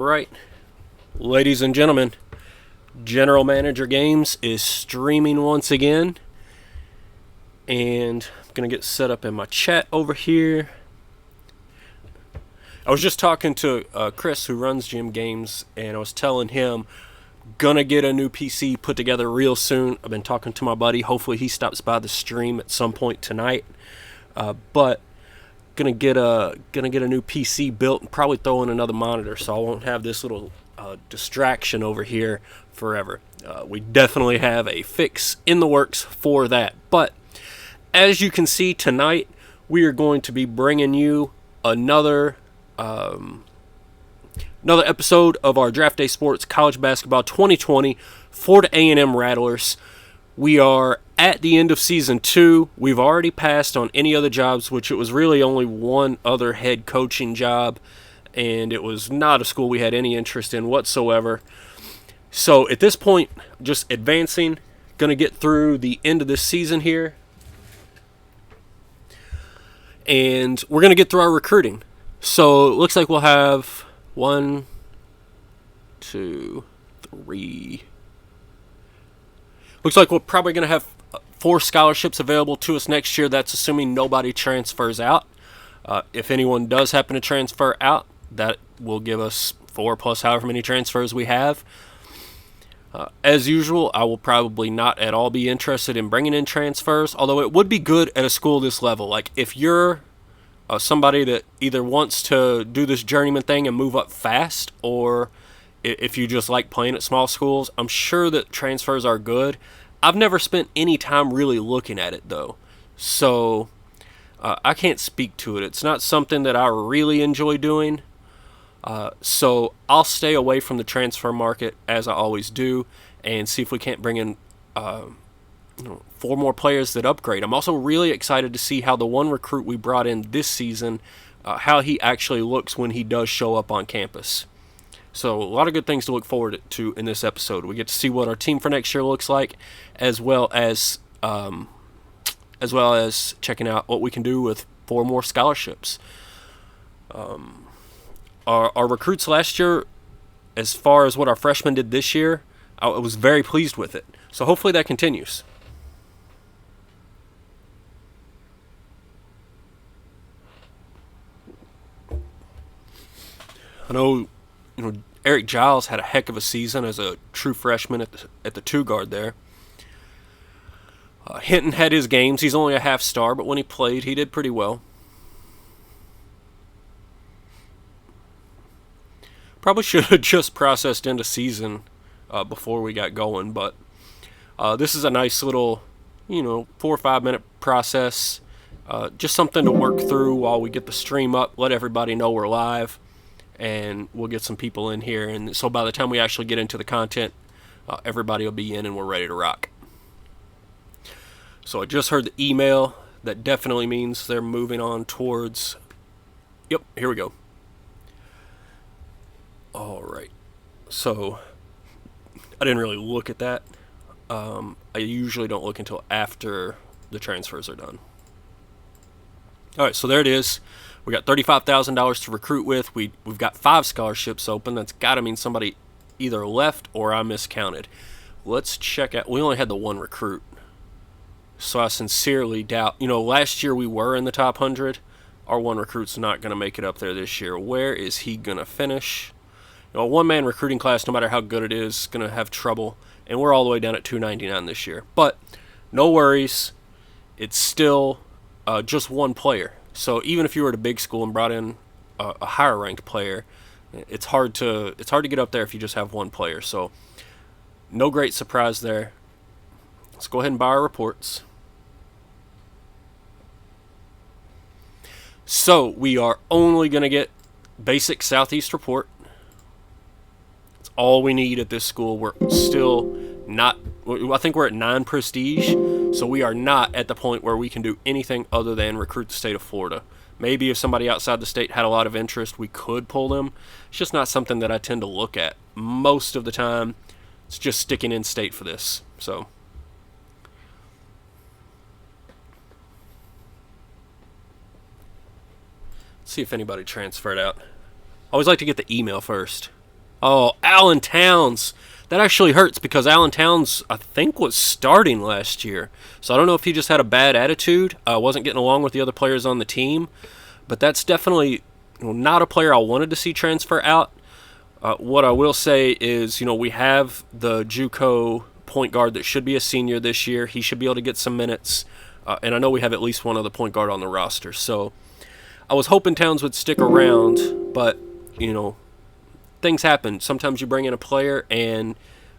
Right, ladies and gentlemen, General Manager Games is streaming once again, and I'm gonna get set up in my chat over here. I was just talking to Chris, who runs Gym Games, and I was telling him gonna get a new PC put together real soon. I've been talking to my buddy. Hopefully, he stops by the stream at some point tonight. But gonna get a new PC built and probably throw in another monitor, so I won't have this little distraction over here forever. We definitely have a fix in the works for that. But as you can see tonight, we are going to be bringing you another episode of our Draft Day Sports College Basketball 2020 for the A&M Rattlers. We are at the end of Season 2. We've already passed on any other jobs, which it was really only one other head coaching job, and it was not a school we had any interest in whatsoever. So at this point, just advancing, going to get through the end of this season here, and we're going to get through our recruiting. So it looks like we'll have 1, 2, 3. Looks like we're probably going to have 4 scholarships available to us next year. That's assuming nobody transfers out. If anyone does happen to transfer out, that will give us 4 plus however many transfers we have. As usual, I will probably not at all be interested in bringing in transfers, although it would be good at a school this level. Like if you're somebody that either wants to do this journeyman thing and move up fast, or if you just like playing at small schools, I'm sure that transfers are good. I've never spent any time really looking at it, though, so I can't speak to it. It's not something that I really enjoy doing, so I'll stay away from the transfer market, as I always do, and see if we can't bring in 4 more players that upgrade. I'm also really excited to see how the one recruit we brought in this season, how he actually looks when he does show up on campus. So a lot of good things to look forward to in this episode. We get to see what our team for next year looks like, as well as checking out what we can do with 4 more scholarships. Our recruits last year, as far as what our freshmen did this year, I was very pleased with it. So hopefully that continues. I know, Eric Giles had a heck of a season as a true freshman at the 2 guard there. Hinton had his games. He's only a half star, but when he played, he did pretty well. Probably should have just processed into season before we got going, but this is a nice little, 4 or 5 minute process. Just something to work through while we get the stream up, let everybody know we're live, and we'll get some people in here. And so by the time we actually get into the content, everybody will be in and we're ready to rock. So I just heard the email. That definitely means they're moving on towards... Yep, here we go. All right. So I didn't really look at that. I usually don't look until after the transfers are done. All right, so there it is. We got $35,000 to recruit with. We've got 5 scholarships open. That's got to mean somebody either left or I miscounted. Let's check out. We only had the 1 recruit, so I sincerely doubt. Last year we were in the top 100. Our 1 recruit's not going to make it up there this year. Where is he going to finish? A 1-man recruiting class, no matter how good it is going to have trouble. And we're all the way down at 299 this year. But no worries. It's still just 1 player. So even if you were at a big school and brought in a higher ranked player, it's hard to get up there if you just have 1 player. So no great surprise there. Let's go ahead and buy our reports. So we are only going to get basic Southeast report. That's all we need at this school. We're still not... I think we're at 9 prestige, so we are not at the point where we can do anything other than recruit the state of Florida. Maybe if somebody outside the state had a lot of interest, we could pull them. It's just not something that I tend to look at. Most of the time, it's just sticking in state for this. So, let's see if anybody transferred out. I always like to get the email first. Oh, Allen Towns. That actually hurts because Allen Towns, I think, was starting last year. So I don't know if he just had a bad attitude, wasn't getting along with the other players on the team. But that's definitely not a player I wanted to see transfer out. What I will say is, we have the JUCO point guard that should be a senior this year. He should be able to get some minutes. And I know we have at least one other point guard on the roster. So I was hoping Towns would stick around, but, things happen. Sometimes you bring in a player and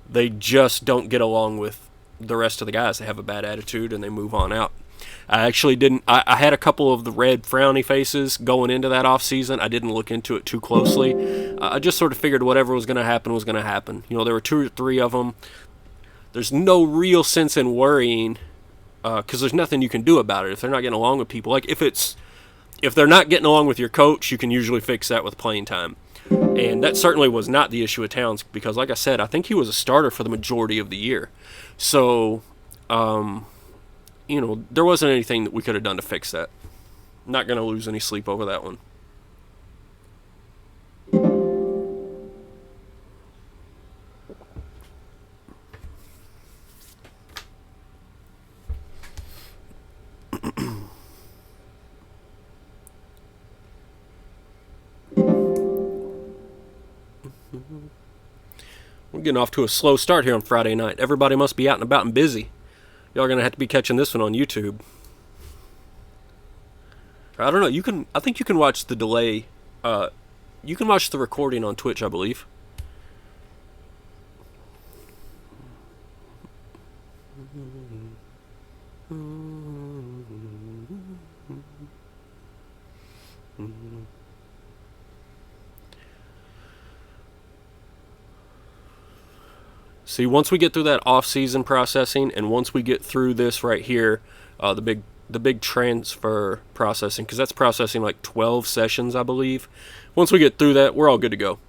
they just don't get along with the rest of the guys. They have a bad attitude and they move on out. I actually didn't. I had a couple of the red frowny faces going into that offseason. I didn't look into it too closely. I just sort of figured whatever was going to happen was going to happen. There were 2 or 3 of them. There's no real sense in worrying because there's nothing you can do about it if they're not getting along with people. Like if they're not getting along with your coach, you can usually fix that with playing time. And that certainly was not the issue with Towns because, like I said, I think he was a starter for the majority of the year. So, there wasn't anything that we could have done to fix that. Not going to lose any sleep over that one. We're getting off to a slow start here on Friday night. Everybody must be out and about and busy. Y'all are going to have to be catching this one on YouTube. I don't know. I think you can watch the delay. You can watch the recording on Twitch, I believe. See, once we get through that off-season processing, and once we get through this right here, the big transfer processing, because that's processing like 12 sessions, I believe. Once we get through that, we're all good to go.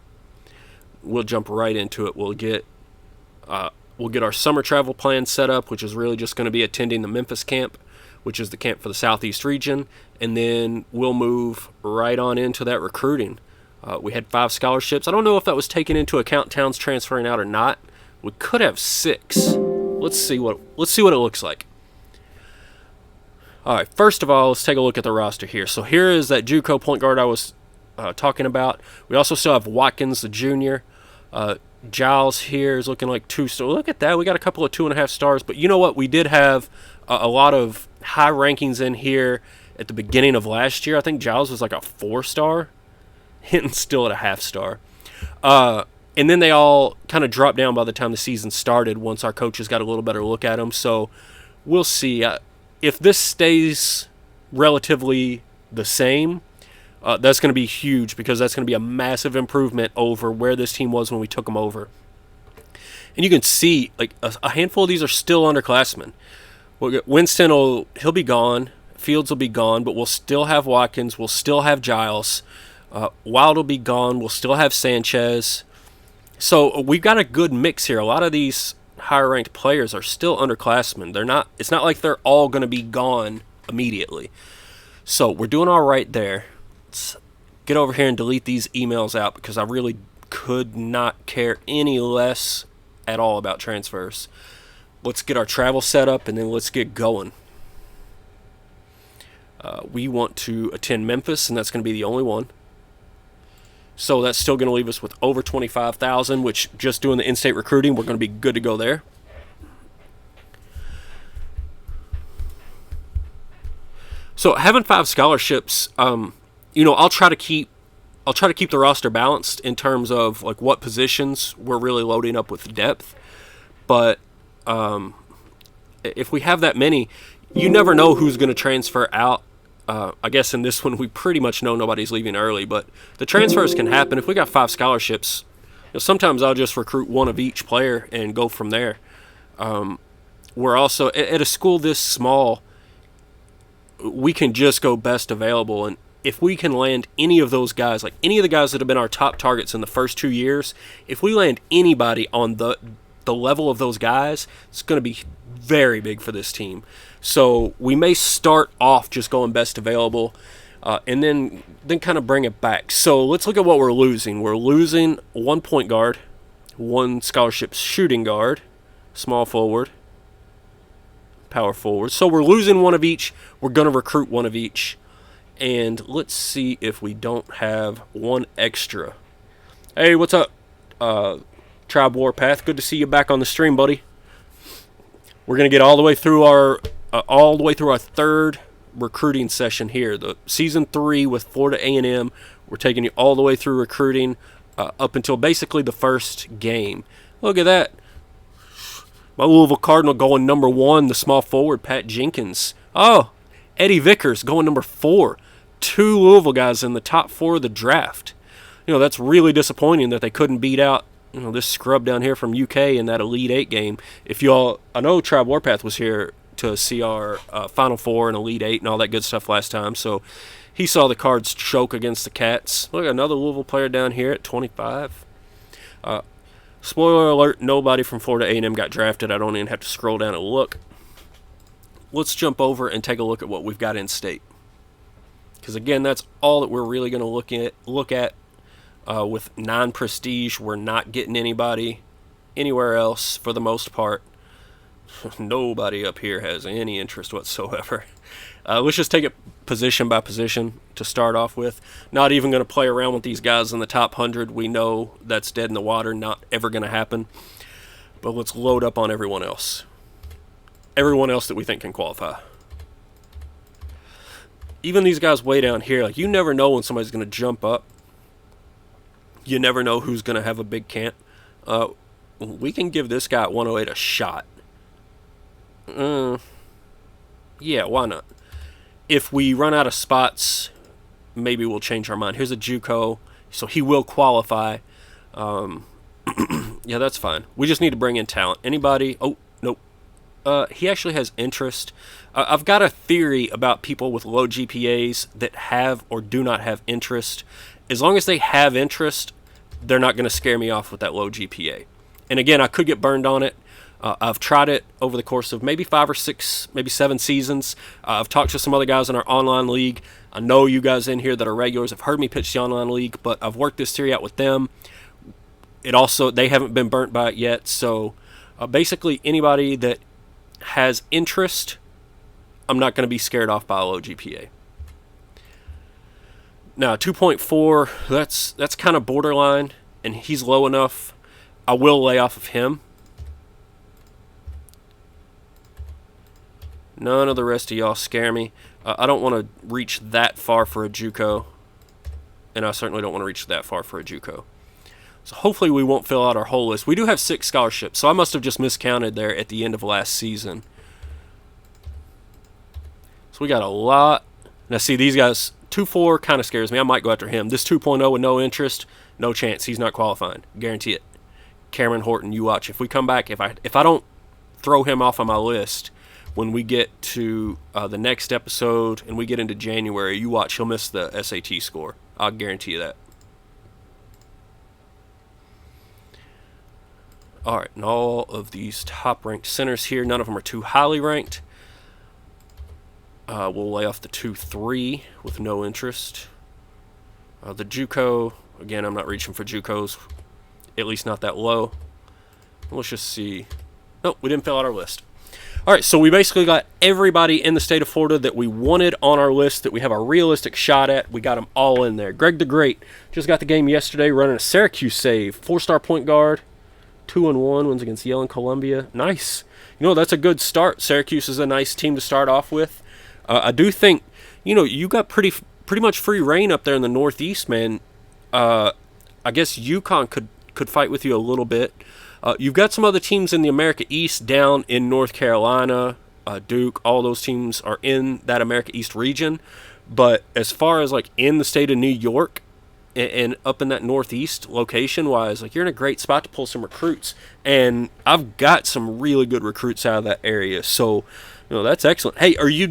We'll jump right into it. We'll get our summer travel plan set up, which is really just going to be attending the Memphis camp, which is the camp for the Southeast region, and then we'll move right on into that recruiting. We had 5 scholarships. I don't know if that was taken into account Towns transferring out or not. We could have 6. Let's see what it looks like. All right, first of all, let's take a look at the roster here. So here is that JUCO point guard I was talking about. We also still have Watkins, the junior. Giles here is looking like 2 stars. Look at that. We got a couple of 2.5 stars. But you know what? We did have a lot of high rankings in here at the beginning of last year. I think Giles was like a 4-star. Hinton's still at a half-star. And then they all kind of dropped down by the time the season started once our coaches got a little better look at them. So we'll see. If this stays relatively the same, that's going to be huge because that's going to be a massive improvement over where this team was when we took them over. And you can see like a handful of these are still underclassmen. Winston, he'll be gone. Fields will be gone, but we'll still have Watkins. We'll still have Giles. Wild will be gone. We'll still have Sanchez. So we've got a good mix here. A lot of these higher-ranked players are still underclassmen. It's not like they're all going to be gone immediately. So we're doing all right there. Let's get over here and delete these emails out because I really could not care any less at all about transfers. Let's get our travel set up and then let's get going. We want to attend Memphis, and that's going to be the only one. So that's still going to leave us with over 25,000, which just doing the in-state recruiting, we're going to be good to go there. So having 5 scholarships, I'll try to keep the roster balanced in terms of like what positions we're really loading up with depth. But if we have that many, you never know who's going to transfer out. I guess in this one we pretty much know nobody's leaving early, but the transfers can happen. If we got 5 scholarships, sometimes I'll just recruit one of each player and go from there. We're also at a school this small, we can just go best available, and if we can land any of those guys, like any of the guys that have been our top targets in the first 2 years, if we land anybody on the level of those guys, it's going to be very big for this team. So we may start off just going best available. and then kind of bring it back. So let's look at what we're losing. We're losing 1 point guard, 1 scholarship shooting guard, small forward, power forward. So we're losing 1 of each. We're going to recruit 1 of each. And let's see if we don't have 1 extra. Hey, what's up, Tribe Warpath? Good to see you back on the stream, buddy. We're going to get all the way through our 3rd recruiting session here. The season 3 with Florida A&M. We're taking you all the way through recruiting up until basically the first game. Look at that. My Louisville Cardinal going number 1, the small forward, Pat Jenkins. Oh, Eddie Vickers going number 4. 2 Louisville guys in the top 4 of the draft. That's really disappointing that they couldn't beat out, this scrub down here from UK in that Elite 8 game. I know Tribe Warpath was here to see our Final Four and Elite 8 and all that good stuff last time, so he saw the Cards choke against the Cats. Look, another Louisville player down here at 25. Spoiler alert, nobody from Florida A&M got drafted. I don't even have to scroll down and look. Let's jump over and take a look at what we've got in state. Because, again, that's all that we're really going to look at. With non-prestige, we're not getting anybody anywhere else for the most part. Nobody up here has any interest whatsoever. Let's just take it position by position to start off with. Not even going to play around with these guys in the top 100. We know that's dead in the water, not ever going to happen. But let's load up on everyone else. Everyone else that we think can qualify. Even these guys way down here, you never know when somebody's going to jump up. You never know who's going to have a big camp. We can give this guy at 108 a shot. Yeah, why not? If we run out of spots, maybe we'll change our mind. Here's a JUCO, so he will qualify. Yeah, that's fine. We just need to bring in talent. Anybody? Oh, nope. He actually has interest. I've got a theory about people with low GPAs that have or do not have interest. As long as they have interest, they're not going to scare me off with that low GPA. And again, I could get burned on it. I've tried it over the course of maybe 5 or 6, maybe 7 seasons. I've talked to some other guys in our online league. I know you guys in here that are regulars have heard me pitch the online league, but I've worked this theory out with them. They haven't been burnt by it yet. So basically anybody that has interest, I'm not going to be scared off by a low GPA. Now, 2.4, that's kind of borderline, and he's low enough. I will lay off of him. None of the rest of y'all scare me. I don't want to reach that far for a JUCO, and I certainly don't want to reach that far for a JUCO. So hopefully we won't fill out our whole list. We do have 6 scholarships, so I must have just miscounted there at the end of last season. So we got a lot. Now, see, these guys, 2.4 kind of scares me. I might go after him. This 2.0 with no interest, no chance. He's not qualifying. Guarantee it. Cameron Horton, you watch. If we come back, if I don't throw him off on my list when we get to the next episode and we get into January, you watch, he'll miss the SAT score. I'll guarantee you that. All right, and all of these top-ranked centers here, none of them are too highly ranked. We'll lay off the 2.3 with no interest. The JUCO, again, I'm not reaching for JUCOs, at least not that low. Let's just see. Nope, we didn't fill out our list. All right, so we basically got everybody in the state of Florida that we wanted on our list that we have a realistic shot at. We got them all in there. Greg the Great just got the game yesterday running a Syracuse save. 4-star point guard. 2-1 wins against Yale and Columbia. Nice. That's a good start. Syracuse is a nice team to start off with. I do think, you got pretty much free reign up there in the Northeast, man. I guess UConn could fight with you a little bit. You've got some other teams in the America East down in North Carolina, Duke. All those teams are in that America East region. But as far as in the state of New York, and up in that Northeast location-wise, you're in a great spot to pull some recruits. And I've got some really good recruits out of that area. So, that's excellent. Hey, are you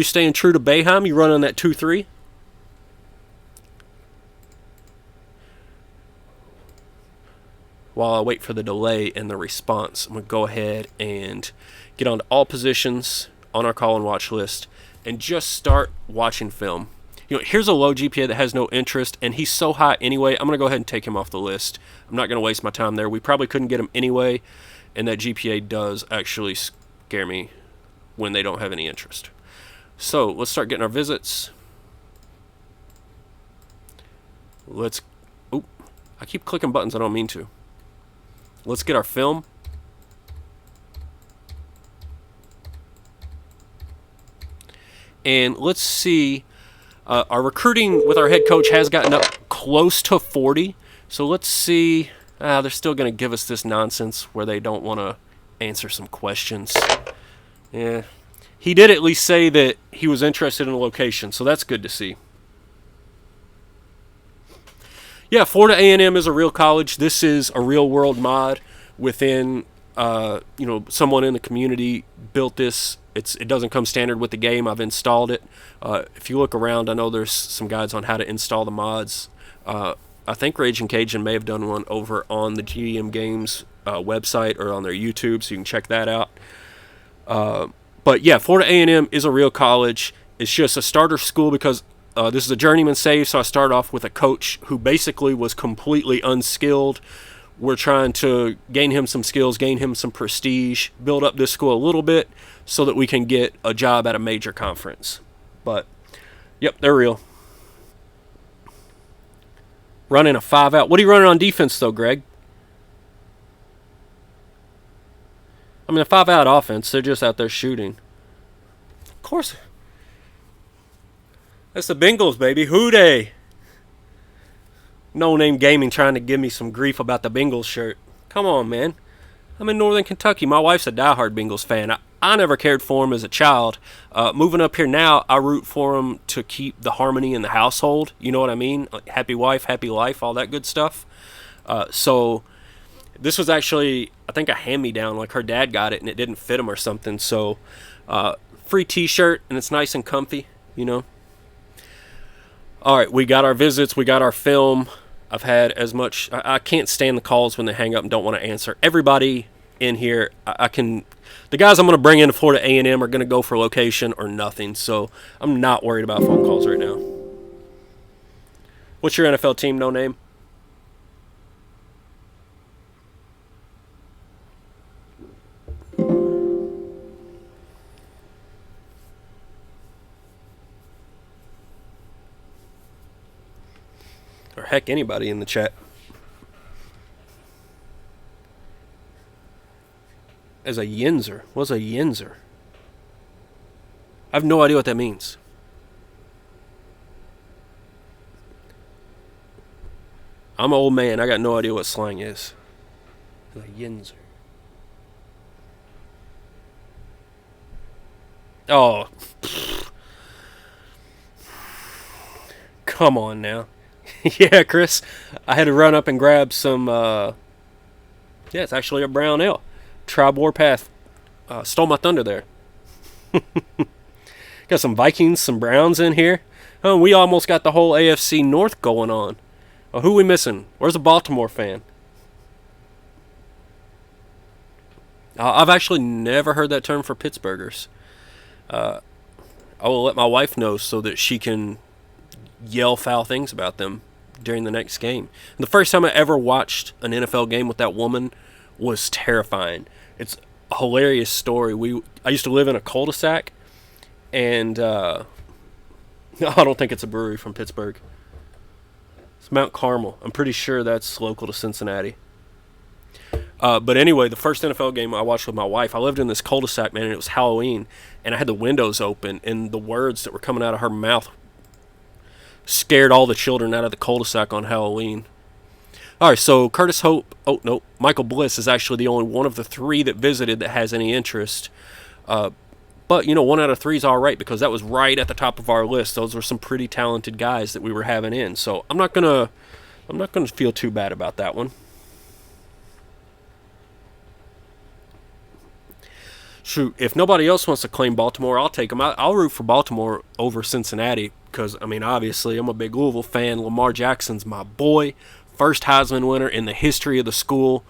staying true to Boeheim? You running that 2-3? While I wait for the delay and the response, I'm going to go ahead and get onto all positions on our call and watch list and just start watching film. here's a low GPA that has no interest, and he's so high anyway, I'm going to go ahead and take him off the list. I'm not going to waste my time there. We probably couldn't get him anyway, and that GPA does actually scare me when they don't have any interest. So let's start getting our visits. I keep clicking buttons I don't mean to. Let's get our film. And let's see, our recruiting with our head coach has gotten up close to 40. So let's see, they're still going to give us this nonsense where they don't want to answer some questions. Yeah, he did at least say that he was interested in the location, so that's good to see. Yeah, Florida A&M is a real college. This is a real world mod within, someone in the community built this. It doesn't come standard with the game. I've installed it. If you look around, I know there's some guides on how to install the mods. I think Raging Cajun may have done one over on the GM Games website or on their YouTube, so you can check that out. But yeah, Florida A&M is a real college. It's just a starter school because this is a Journeyman save, so I start off with a coach who basically was completely unskilled. We're trying to gain him some skills, gain him some prestige, build up this school a little bit so that we can get a job at a major conference. But, yep, they're real. Running a 5-out. What are you running on defense, though, Greg? I mean, a 5-out offense. They're just out there shooting. Of course. That's the Bengals, baby. Who dey? No Name Gaming trying to give me some grief about the Bengals shirt. Come on, man. I'm in Northern Kentucky. My wife's a diehard Bengals fan. I never cared for them as a child. Moving up here now, I root for them to keep the harmony in the household. You know what I mean? Like, happy wife, happy life, all that good stuff. So this was actually, I think, a hand-me-down. Like her dad got it and it didn't fit him or something. So free t-shirt and it's nice and comfy, All right, we got our visits. We got our film. I've had as much. I can't stand the calls when they hang up and don't want to answer. Everybody in here, the guys I'm going to bring into Florida A&M are going to go for location or nothing. So I'm not worried about phone calls right now. What's your NFL team, No Name? Or heck, anybody in the chat. As a yinzer. What's a yinzer? I have no idea what that means. I'm an old man. I got no idea what slang is. A yinzer. Oh. Come on now. Yeah, Chris. I had to run up and grab some, it's actually a brown ale. Tribe Warpath stole my thunder there. Got some Vikings, some Browns in here. Oh, we almost got the whole AFC North going on. Oh, who we missing? Where's a Baltimore fan? I've actually never heard that term for Pittsburghers. I will let my wife know so that she can yell foul things about them during the next game. And the first time I ever watched an NFL game with that woman was terrifying. It's a hilarious story. I used to live in a cul-de-sac, and I don't think it's a brewery from Pittsburgh. It's Mount Carmel. I'm pretty sure that's local to Cincinnati. But anyway, the first NFL game I watched with my wife, I lived in this cul-de-sac, man, and it was Halloween, and I had the windows open, and the words that were coming out of her mouth scared all the children out of the cul-de-sac on Halloween. All right, so Curtis Hope, Michael Bliss is actually the only one of the three that visited that has any interest. But, 1 out of 3 is all right because that was right at the top of our list. Those were some pretty talented guys that we were having in. So I'm not gonna feel too bad about that one. Shoot, if nobody else wants to claim Baltimore, I'll take them. I'll root for Baltimore over Cincinnati because, obviously I'm a big Louisville fan. Lamar Jackson's my boy. First Heisman winner in the history of the school.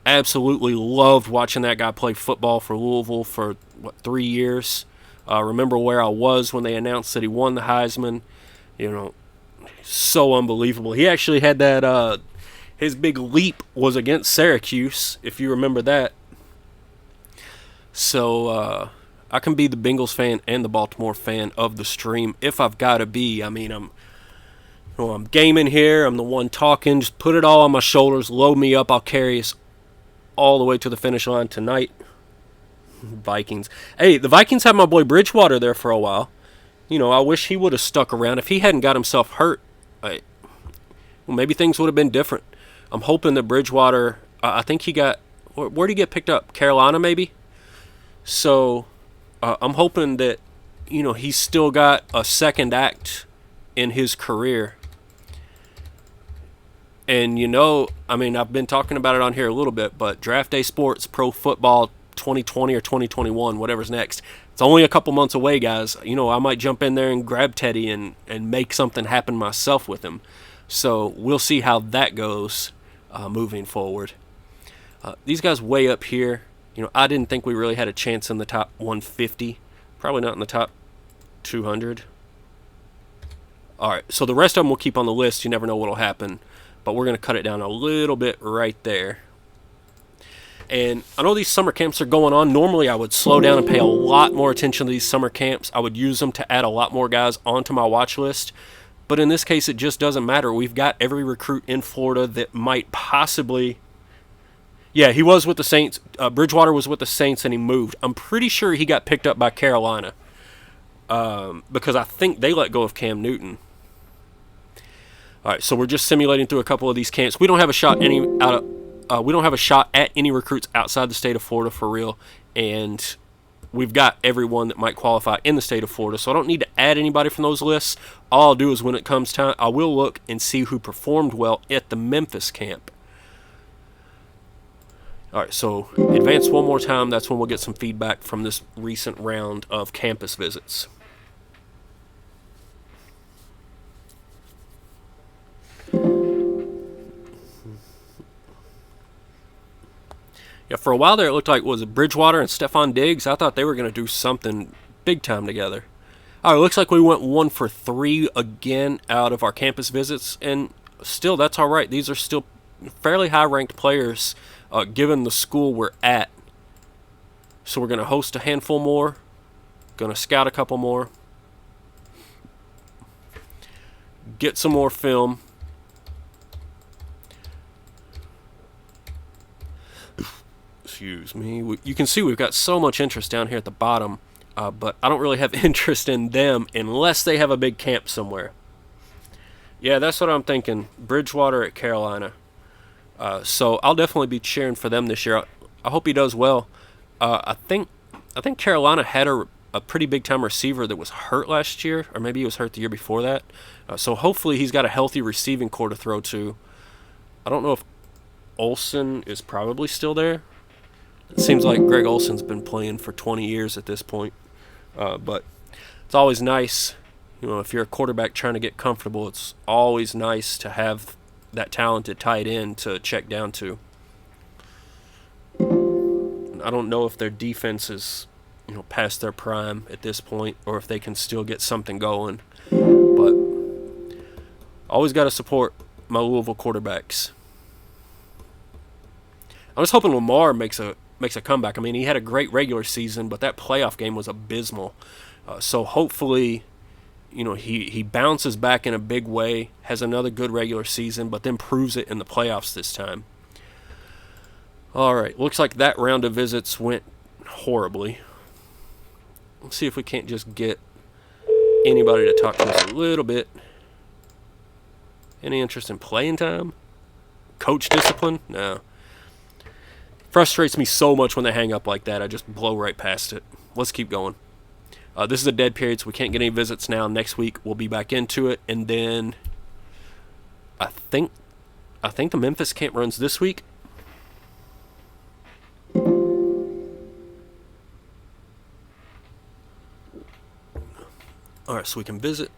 Absolutely loved watching that guy play football for Louisville for, 3 years. Remember where I was when they announced that he won the Heisman. You know, so unbelievable. He actually had that, his big leap was against Syracuse, if you remember that. So, I can be the Bengals fan and the Baltimore fan of the stream if I've got to be. I mean, I'm gaming here. I'm the one talking. Just put it all on my shoulders. Load me up. I'll carry us all the way to the finish line tonight. Vikings. Hey, the Vikings had my boy Bridgewater there for a while. You know, I wish he would have stuck around. If he hadn't got himself hurt, well, maybe things would have been different. I'm hoping that Bridgewater, I think he got, where did he get picked up? Carolina, maybe? So, I'm hoping that, you know, he's still got a second act in his career. And, you know, I mean, I've been talking about it on here a little bit, but Draft Day Sports, Pro Football 2020 or 2021, whatever's next, it's only a couple months away, guys. You know, I might jump in there and grab Teddy and make something happen myself with him. So we'll see how that goes moving forward. These guys way up here, you know, I didn't think we really had a chance in the top 150. Probably not in the top 200. All right, so the rest of them we'll keep on the list. You never know what will happen. But we're going to cut it down a little bit right there. And I know these summer camps are going on. Normally I would slow down and pay a lot more attention to these summer camps. I would use them to add a lot more guys onto my watch list. But in this case, it just doesn't matter. We've got every recruit in Florida that might possibly... Yeah, he was with the Saints. Bridgewater was with the Saints and he moved. I'm pretty sure he got picked up by Carolina. Because I think they let go of Cam Newton. All right, so we're just simulating through a couple of these camps. We don't have a shot we don't have a shot at any recruits outside the state of Florida for real, and we've got everyone that might qualify in the state of Florida, so I don't need to add anybody from those lists. All I'll do is when it comes time, I will look and see who performed well at the Memphis camp. All right, so advance one more time. That's when we'll get some feedback from this recent round of campus visits. Yeah, for a while there, it looked like, was it Bridgewater and Stephon Diggs? I thought they were going to do something big time together. All right, looks like we went 1 for 3 again out of our campus visits, and still, that's all right. These are still fairly high-ranked players, given the school we're at. So we're going to host a handful more, going to scout a couple more, get some more film. Excuse me. You can see we've got so much interest down here at the bottom, but I don't really have interest in them unless they have a big camp somewhere. Yeah, that's what I'm thinking. Bridgewater at Carolina. So I'll definitely be cheering for them this year. I hope he does well. I think Carolina had a pretty big time receiver that was hurt last year, or maybe he was hurt the year before that. So hopefully he's got a healthy receiving core to throw to. I don't know if Olsen is probably still there. It seems like Greg Olsen's been playing for 20 years at this point. But it's always nice, you know, if you're a quarterback trying to get comfortable, it's always nice to have that talented tight end to check down to. I don't know if their defense is, you know, past their prime at this point, or if they can still get something going. But always got to support my Louisville quarterbacks. I was hoping Lamar makes a comeback. I mean, he had a great regular season, but that playoff game was abysmal. So hopefully, you know, he bounces back in a big way, has another good regular season, but then proves it in the playoffs this time. All right, looks like that round of visits went horribly. Let's see if we can't just get anybody to talk to us a little bit. Any interest in playing time? Coach discipline? No. Frustrates me so much when they hang up like that. I just blow right past it. Let's keep going. This is a dead period, so we can't get any visits now. Next week we'll be back into it, and then I think the Memphis camp runs this week. All right, so we can visit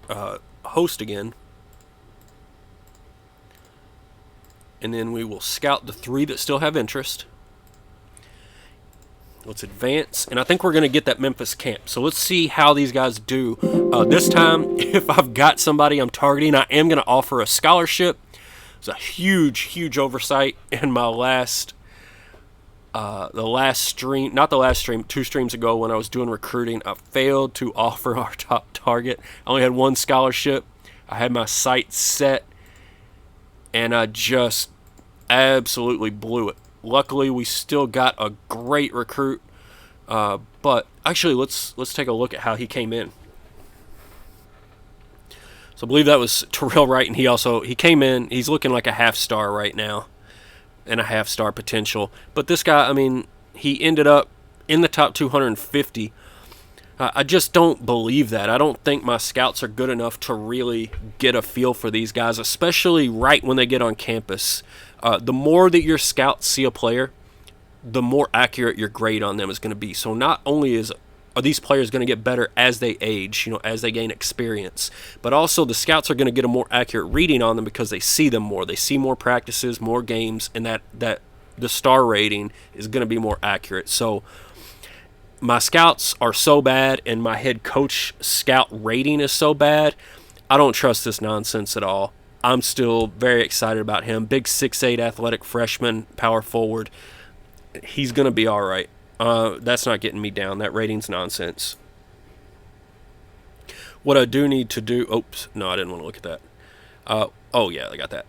host again, and then we will scout the 3 that still have interest. Let's advance, and I think we're going to get that Memphis camp. So let's see how these guys do. This time, if I've got somebody I'm targeting, I am going to offer a scholarship. It's a huge, huge oversight in my the last stream, not the last stream, 2 streams ago when I was doing recruiting. I failed to offer our top target. I only had 1 scholarship. I had my sights set, and I just absolutely blew it. Luckily, we still got a great recruit, but actually, let's take a look at how he came in. So I believe that was Terrell Wright, and he came in. He's looking like a half-star right now, and a half-star potential. But this guy, I mean, he ended up in the top 250. I just don't believe that. I don't think my scouts are good enough to really get a feel for these guys, especially right when they get on campus. The more that your scouts see a player, the more accurate your grade on them is going to be. So not only are these players going to get better as they age, as they gain experience, but also the scouts are going to get a more accurate reading on them because they see them more. They see more practices, more games, and that the star rating is going to be more accurate. So my scouts are so bad, and my head coach scout rating is so bad, I don't trust this nonsense at all. I'm still very excited about him. Big 6'8" athletic freshman, power forward. He's going to be all right. That's not getting me down. That rating's nonsense. What I do need to do... Oops, no, I didn't want to look at that. Oh, yeah, I got that.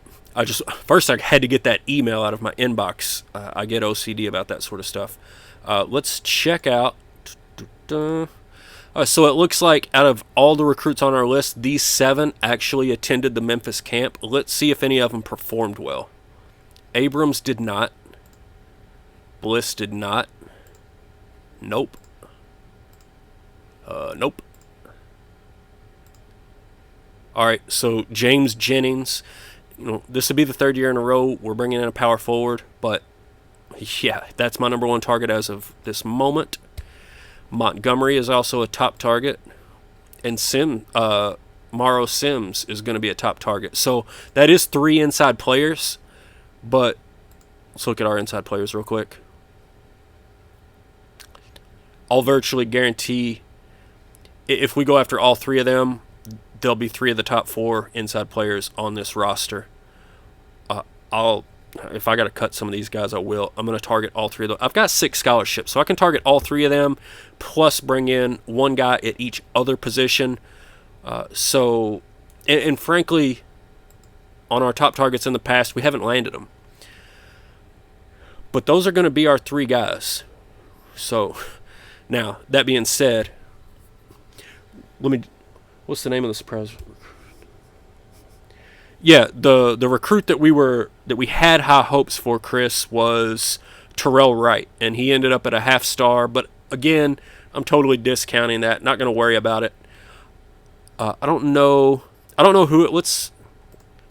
First I had to get that email out of my inbox. I get OCD about that sort of stuff. Let's check out... So it looks like out of all the recruits on our list, these 7 actually attended the Memphis camp. Let's see if any of them performed well. Abrams did not. Bliss did not. Nope. Nope. All right, so James Jennings, this would be the 3rd year in a row we're bringing in a power forward, but yeah, that's my number 1 target as of this moment. Montgomery is also a top target, and Morrow Sims is going to be a top target. So that is 3 inside players, but let's look at our inside players real quick. I'll virtually guarantee if we go after all 3 of them, there'll be 3 of the top 4 inside players on this roster. If I got to cut some of these guys, I will. I'm going to target all 3 of them. I've got 6 scholarships, so I can target all 3 of them, plus bring in 1 guy at each other position. And frankly, on our top targets in the past, we haven't landed them. But those are going to be our 3 guys. So, now, that being said, what's the name of the surprise? Yeah, the recruit that we had high hopes for, Chris, was Terrell Wright, and he ended up at a half-star. But again, I'm totally discounting that. Not going to worry about it. I don't know who it. Let's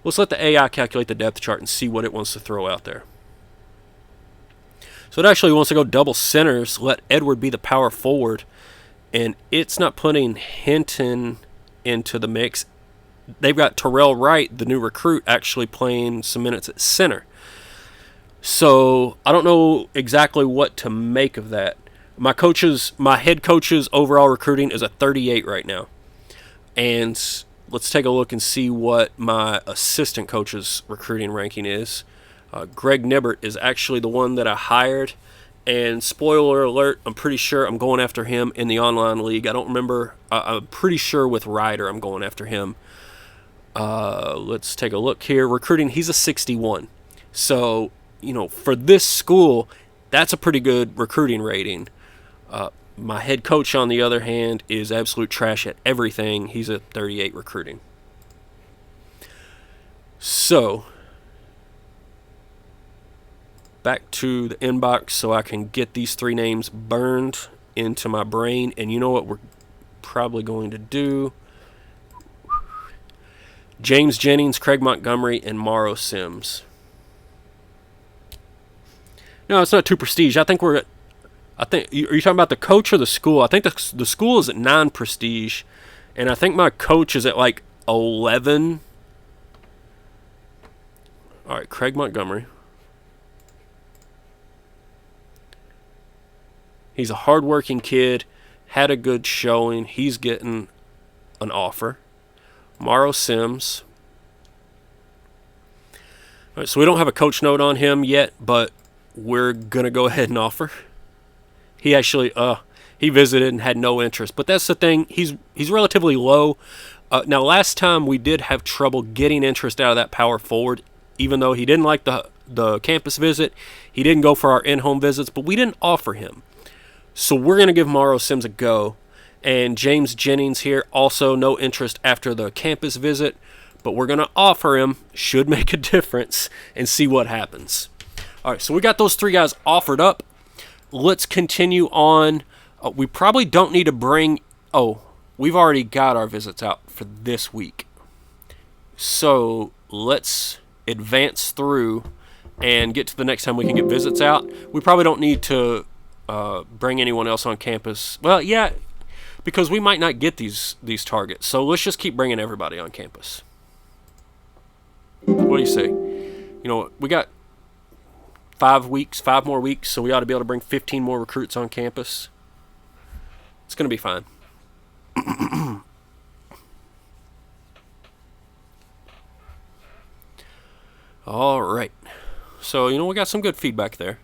let the AI calculate the depth chart and see what it wants to throw out there. So it actually wants to go double centers, let Edward be the power forward, and it's not putting Hinton into the mix. They've got Terrell Wright, the new recruit, actually playing some minutes at center. So I don't know exactly what to make of that. My head coach's overall recruiting is a 38 right now. And let's take a look and see what my assistant coach's recruiting ranking is. Greg Nibbert is actually the one that I hired. And spoiler alert, I'm pretty sure I'm going after him in the online league. I don't remember. I'm pretty sure with Ryder I'm going after him. Let's take a look here. Recruiting, he's a 61. So, for this school, that's a pretty good recruiting rating. My head coach, on the other hand, is absolute trash at everything. He's a 38 recruiting. So, back to the inbox so I can get these 3 names burned into my brain. And you know what we're probably going to do? James Jennings, Craig Montgomery, and Morrow Sims. No, it's not too prestige. Are you talking about the coach or the school? I think the school is at 9 prestige, and I think my coach is at like 11. All right, Craig Montgomery. He's a hardworking kid, had a good showing. He's getting an offer. Morrow Sims. All right, so we don't have a coach note on him yet, but we're going to go ahead and offer. He actually, he visited and had no interest. But that's the thing, he's relatively low. Now, last time we did have trouble getting interest out of that power forward, even though he didn't like the campus visit. He didn't go for our in-home visits, but we didn't offer him. So we're going to give Morrow Sims a go. And James Jennings here, also no interest after the campus visit, but we're going to offer him, should make a difference, and see what happens. All right, so we got those 3 guys offered up. Let's continue on. We probably don't need to bring... Oh, we've already got our visits out for this week. So let's advance through and get to the next time we can get visits out. We probably don't need to bring anyone else on campus. Well, yeah, because we might not get these targets. So let's just keep bringing everybody on campus. What do you say? You know, we got 5 more weeks, so we ought to be able to bring 15 more recruits on campus. It's going to be fine. All right. So, you know, we got some good feedback there.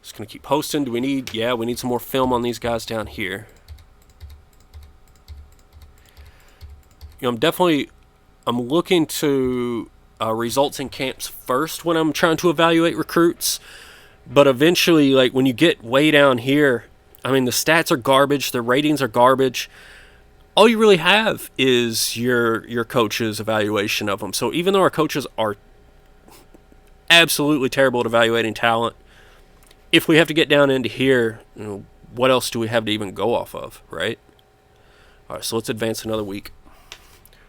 Just going to keep posting. Do we need... Yeah, we need some more film on these guys down here. You know, I'm looking to results in camps first when I'm trying to evaluate recruits. But eventually, like, when you get way down here, I mean, the stats are garbage. The ratings are garbage. All you really have is your coach's evaluation of them. So even though our coaches are absolutely terrible at evaluating talent, if we have to get down into here, you know, what else do we have to even go off of, right? All right, so let's advance another week.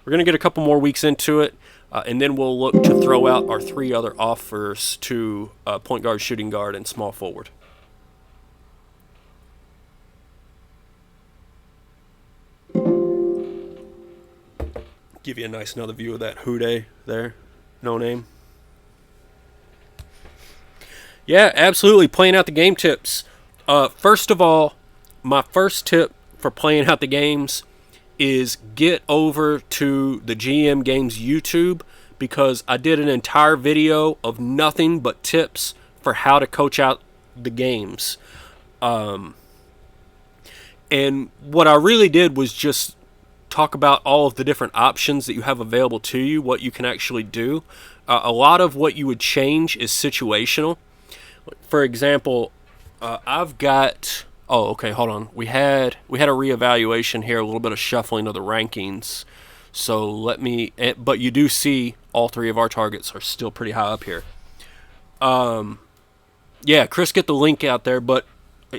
We're going to get a couple more weeks into it, and then we'll look to throw out our 3 other offers to point guard, shooting guard, and small forward. Give you a nice another view of that Houday there. No name. Yeah, absolutely. Playing out the game tips. First of all, my first tip for playing out the games is get over to the GM Games YouTube, because I did an entire video of nothing but tips for how to coach out the games. And what I really did was just talk about all of the different options that you have available to you, what you can actually do. A lot of what you would change is situational. For example, I've got... Oh, okay, hold on. We had a reevaluation here, a little bit of shuffling of the rankings. So let me... But you do see all 3 of our targets are still pretty high up here. Yeah, Chris, get the link out there, but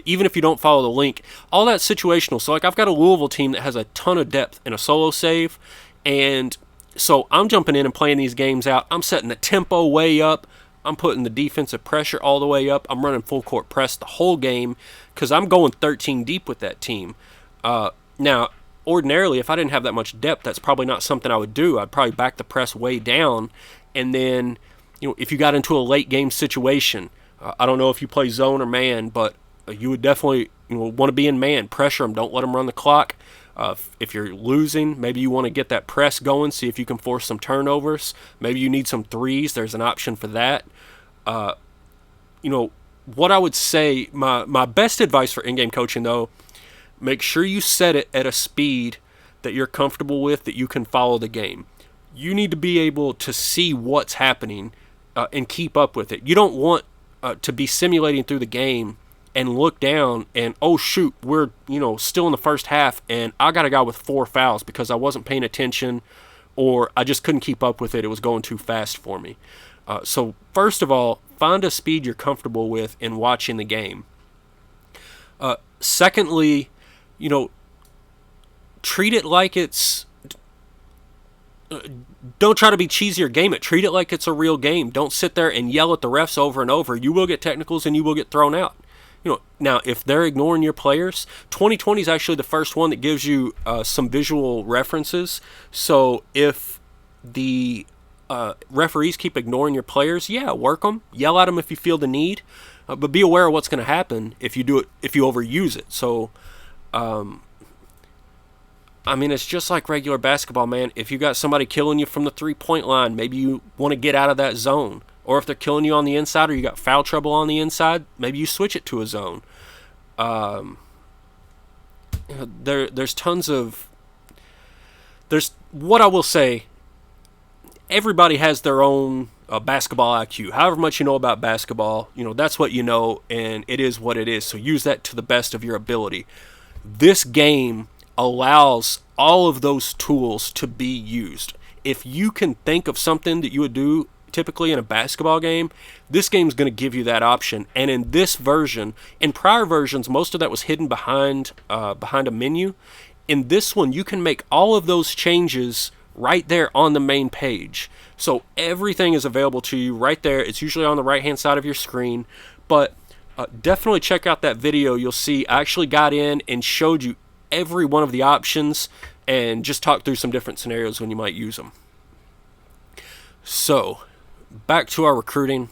even if you don't follow the link, all that's situational. So, like, I've got a Louisville team that has a ton of depth in a solo save, and so I'm jumping in and playing these games out. I'm setting the tempo way up. I'm putting the defensive pressure all the way up. I'm running full court press the whole game because I'm going 13 deep with that team. Now, ordinarily, if I didn't have that much depth, that's probably not something I would do. I'd probably back the press way down, and then, you know, if you got into a late game situation, I don't know if you play zone or man, but you would definitely, you know, want to be in man. Pressure them. Don't let them run the clock. If you're losing, maybe you want to get that press going, see if you can force some turnovers. Maybe you need some threes. There's an option for that. You know, what I would say, my best advice for in-game coaching, though, make sure you set it at a speed that you're comfortable with, that you can follow the game. You need to be able to see what's happening and keep up with it. You don't want to be simulating through the game and look down and, oh shoot, we're, you know, still in the first half and I got a guy with 4 fouls because I wasn't paying attention or I just couldn't keep up with it. It was going too fast for me. So first of all, find a speed you're comfortable with in watching the game. Secondly, you know, treat it like it's... Don't try to be cheesy or game it. Treat it like it's a real game. Don't sit there and yell at the refs over and over. You will get technicals and you will get thrown out. You know, now, if they're ignoring your players, 2020 is actually the first one that gives you some visual references. So if the referees keep ignoring your players, yeah, work them, yell at them if you feel the need, but be aware of what's going to happen if you do it, if you overuse it. So, I mean, it's just like regular basketball, man. If you got somebody killing you from the 3-point line, maybe you want to get out of that zone. Or if they're killing you on the inside, or you got foul trouble on the inside, maybe you switch it to a zone. There's tons of... There's, what I will say, everybody has their own basketball IQ. However much you know about basketball, that's what you know, and it is what it is. So use that to the best of your ability. This game allows all of those tools to be used. If you can think of something that you would do typically in a basketball game, this game's going to give you that option. And in this version, in prior versions, most of that was hidden behind a menu. In this one, you can make all of those changes right there on the main page. So everything is available to you right there. It's usually on the right-hand side of your screen. But definitely check out that video. You'll see I actually got in and showed you every one of the options and just talked through some different scenarios when you might use them. So, back to our recruiting.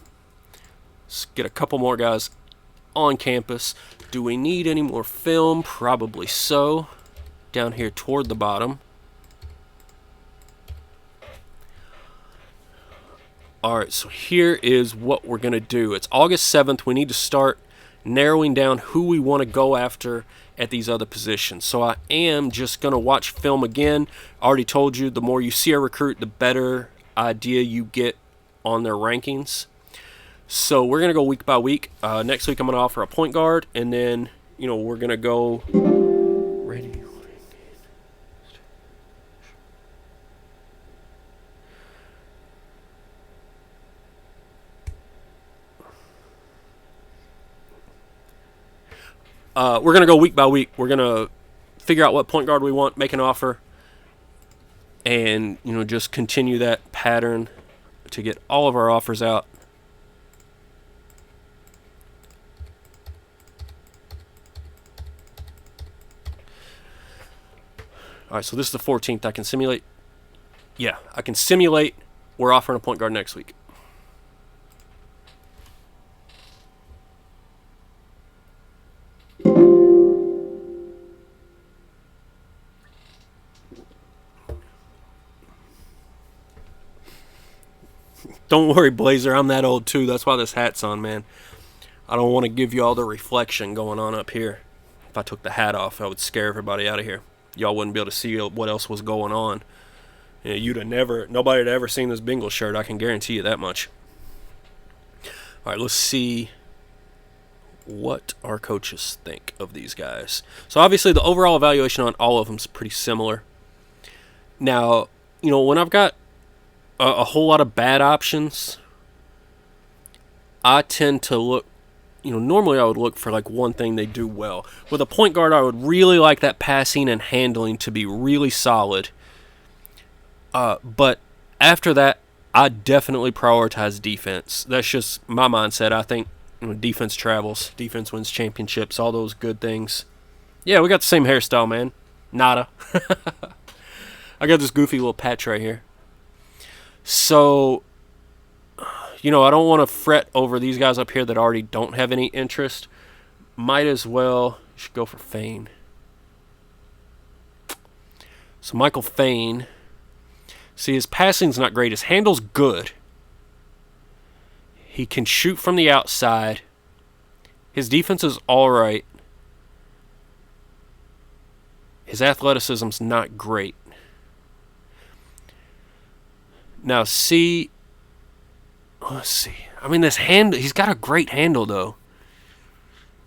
Let's get a couple more guys on campus. Do we need any more film? Probably so. Down here toward the bottom. Alright, so here is what we're going to do. It's August 7th. We need to start narrowing down who we want to go after at these other positions. So I am just going to watch film again. I already told you, the more you see a recruit, the better idea you get on their rankings. So we're going to go week by week. Next week I'm going to offer a point guard, and then, we're going to go ready. We're going to go week by week. We're going to figure out what point guard we want, make an offer, and, just continue that pattern to get all of our offers out. All right, so this is the 14th. I can simulate. Yeah, I can simulate. We're offering a point guard next week. Don't worry, Blazer. I'm that old, too. That's why this hat's on, man. I don't want to give you all the reflection going on up here. If I took the hat off, I would scare everybody out of here. Y'all wouldn't be able to see what else was going on. Nobody had ever seen this Bengals shirt. I can guarantee you that much. All right, let's see what our coaches think of these guys. So obviously the overall evaluation on all of them is pretty similar. Now, when I've got a whole lot of bad options, I tend to look, normally I would look for like one thing they do well. With a point guard, I would really like that passing and handling to be really solid. But after that, I definitely prioritize defense. That's just my mindset. I think defense travels, defense wins championships, all those good things. Yeah, we got the same hairstyle, man. Nada. I got this goofy little patch right here. So, I don't want to fret over these guys up here that already don't have any interest. Might as well, should go for Fane. So Michael Fane, see, his passing's not great. His handle's good. He can shoot from the outside. His defense is all right. His athleticism's not great. Now, let's see. I mean, this handle, he's got a great handle, though.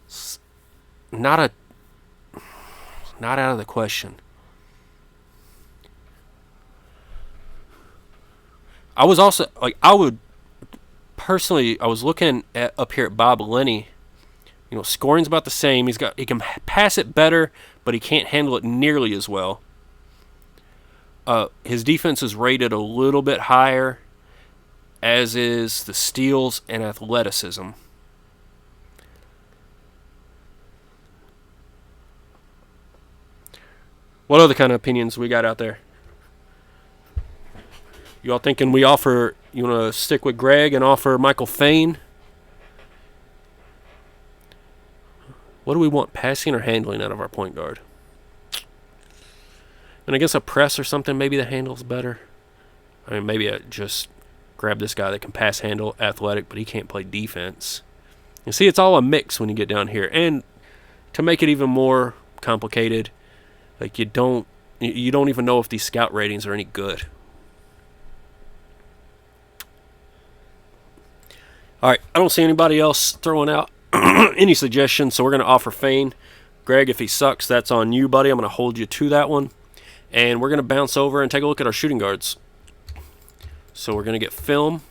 It's not out of the question. I was also, I was looking up here at Bob Lenny. Scoring's about the same. He can pass it better, but he can't handle it nearly as well. His defense is rated a little bit higher, as is the steals and athleticism. What other kind of opinions we got out there? You all thinking we offer, you want to stick with Greg and offer Michael Fain? What do we want, passing or handling out of our point guard? And I guess a press or something, maybe the handle's better. I mean, maybe I just grab this guy that can pass, handle, athletic, but he can't play defense. You see, it's all a mix when you get down here. And to make it even more complicated, like you don't even know if these scout ratings are any good. All right, I don't see anybody else throwing out any suggestions, so we're going to offer Fain. Greg, if he sucks, that's on you, buddy. I'm going to hold you to that one. And we're going to bounce over and take a look at our shooting guards. So we're going to get film,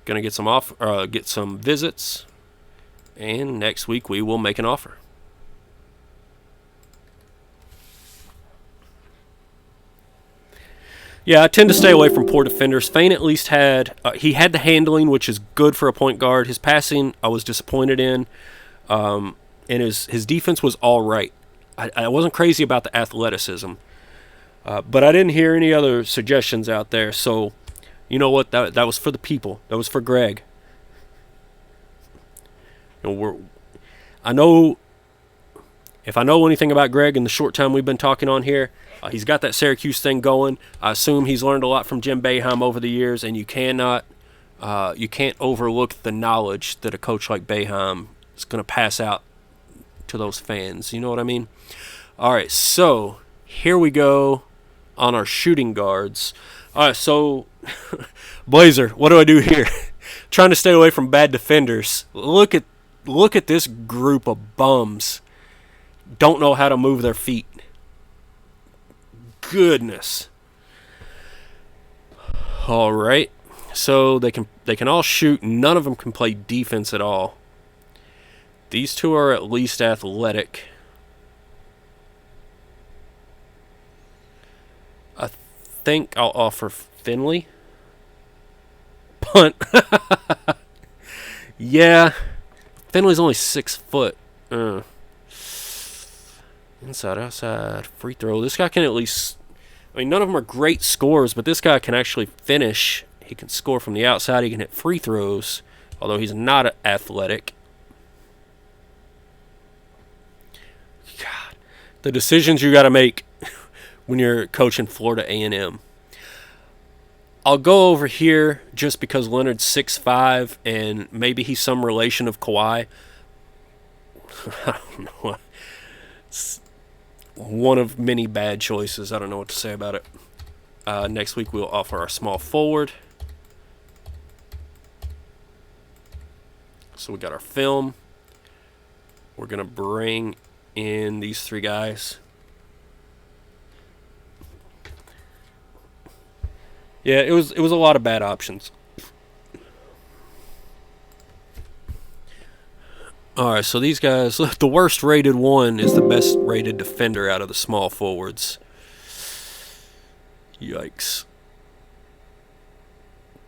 going to get some visits, and next week we will make an offer. Yeah, I tend to stay away from poor defenders. Fain at least had the handling, which is good for a point guard. His passing, I was disappointed in, and his defense was all right. I wasn't crazy about the athleticism, but I didn't hear any other suggestions out there. So, you know what? That was for the people. That was for Greg. I know. If I know anything about Greg in the short time we've been talking on here, he's got that Syracuse thing going. I assume he's learned a lot from Jim Boeheim over the years, and you can't overlook the knowledge that a coach like Boeheim is going to pass out to those fans. You know what I mean? All right, so here we go on our shooting guards. All right, so Blazer, what do I do here? Trying to stay away from bad defenders. Look at this group of bums. Don't know how to move their feet. Goodness. All right. So they can all shoot. None of them can play defense at all. These two are at least athletic. I think I'll offer Finley. Punt. Yeah. Finley's only 6 foot. Inside, outside, free throw. This guy can at least... I mean, none of them are great scorers, but this guy can actually finish. He can score from the outside. He can hit free throws, although he's not athletic. God, the decisions you got to make when you're coaching Florida A&M. I'll go over here just because Leonard's 6'5", and maybe he's some relation of Kawhi. I don't know. It's one of many bad choices. I don't know what to say about it. Next week we'll offer our small forward. So we got our film. We're going to bring in these 3 guys. Yeah, it was a lot of bad options. Alright, so these guys, the worst rated one is the best rated defender out of the small forwards. Yikes.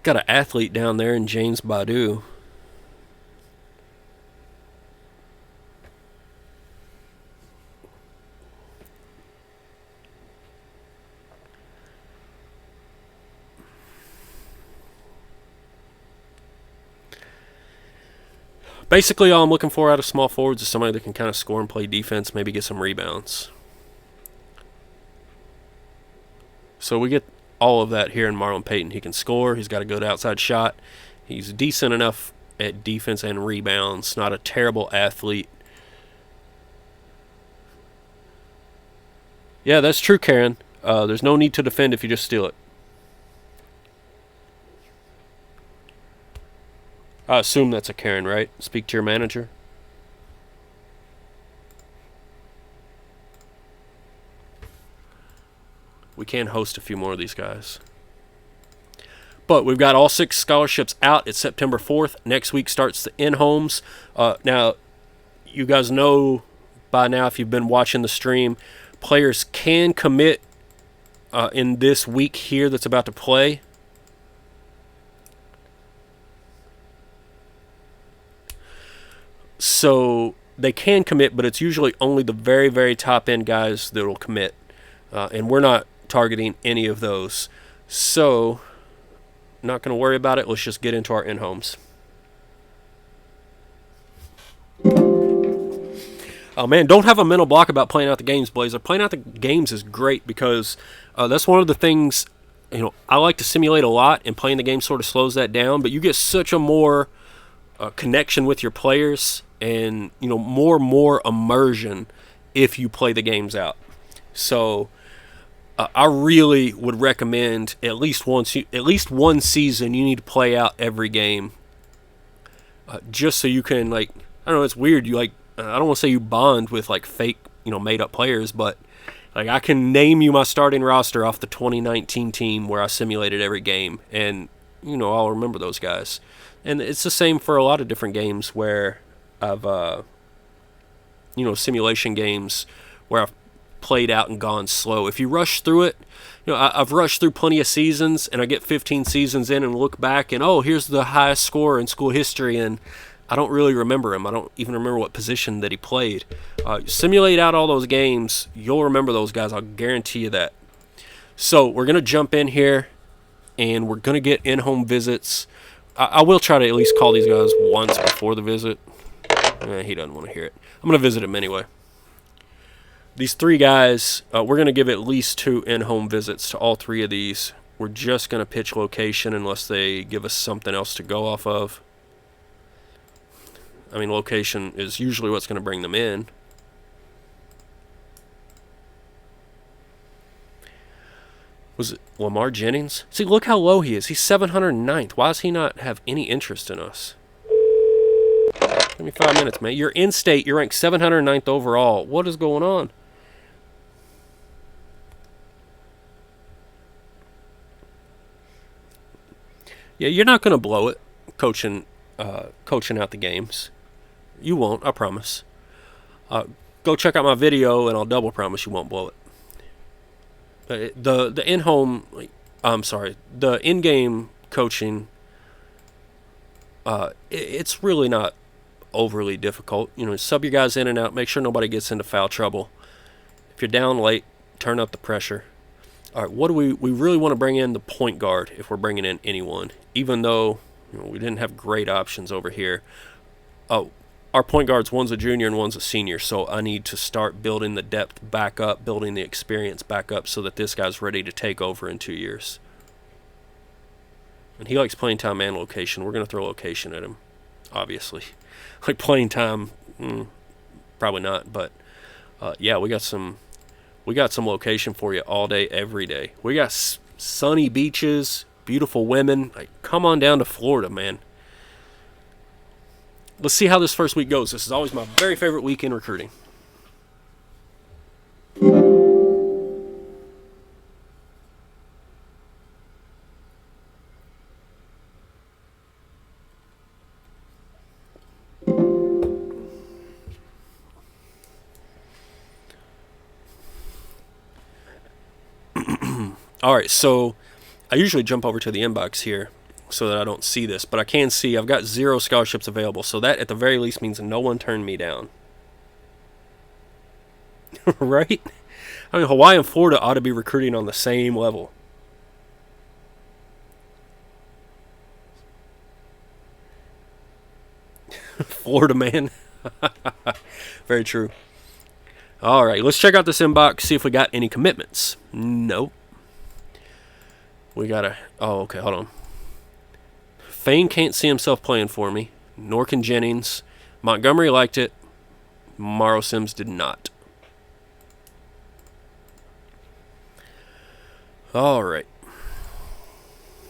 Got an athlete down there in James Badu. Basically, all I'm looking for out of small forwards is somebody that can kind of score and play defense, maybe get some rebounds. So we get all of that here in Marlon Payton. He can score. He's got a good outside shot. He's decent enough at defense and rebounds. Not a terrible athlete. Yeah, that's true, Karen. There's no need to defend if you just steal it. I assume that's a Karen, right? Speak to your manager. We can host a few more of these guys. But we've got all 6 scholarships out. It's September 4th. Next week starts the in-homes. Now, you guys know by now, if you've been watching the stream, players can commit in this week here that's about to play. So they can commit, but it's usually only the very, very top-end guys that will commit. And we're not targeting any of those. So, not going to worry about it. Let's just get into our in-homes. Oh man, don't have a mental block about playing out the games, Blazer. Playing out the games is great because that's one of the things, I like to simulate a lot, and playing the game sort of slows that down, but you get such a more connection with your players and, more immersion if you play the games out. So I really would recommend at least one season you need to play out every game, just so you can, I don't know, it's weird. I don't want to say you bond with fake, made up players, but I can name you my starting roster off the 2019 team where I simulated every game, and I'll remember those guys. And it's the same for a lot of different games where I've simulation games where I've played out and gone slow. If you rush through it, I've rushed through plenty of seasons, and I get 15 seasons in and look back and, here's the highest scorer in school history, and I don't really remember him. I don't even remember what position that he played. Simulate out all those games, you'll remember those guys. I'll guarantee you that. So we're going to jump in here, and we're going to get in-home visits. I will try to at least call these guys once before the visit. He doesn't want to hear it. I'm going to visit him anyway. These three guys, we're going to give at least 2 in-home visits to all 3 of these. We're just going to pitch location unless they give us something else to go off of. I mean, location is usually what's going to bring them in. Was it Lamar Jennings? See, look how low he is. He's 709th. Why does he not have any interest in us? Give me 5 minutes, man. You're in state. You're ranked 709th overall. What is going on? Yeah, you're not going to blow it coaching out the games. You won't, I promise. Go check out my video, and I'll double promise you won't blow it. The in-home, the in-game coaching, it's really not overly difficult. Sub your guys in and out. Make sure nobody gets into foul trouble. If you're down late, turn up the pressure. All right, what do we really want to bring in? The point guard, if we're bringing in anyone, even though we didn't have great options over here. Our point guards, one's a junior and one's a senior, so I need to start building the depth back up, building the experience back up so that this guy's ready to take over in 2 years. And he likes playing time and location. We're going to throw location at him, obviously. Playing time, probably not, but yeah, we got some location for you all day, every day. We got sunny beaches, beautiful women. Come on down to Florida, man. Let's see how this first week goes. This is always my very favorite week in recruiting. All right, so I usually jump over to the inbox here so that I don't see this, but I can see I've got 0 scholarships available, so that at the very least means no one turned me down. Right? I mean, Hawaii and Florida ought to be recruiting on the same level. Florida man. Very true. All right, let's check out this inbox, see if we got any commitments. Nope. We gotta... Oh, okay, hold on. Fane can't see himself playing for me. Nor can Jennings. Montgomery liked it. Morrow Sims did not. All right.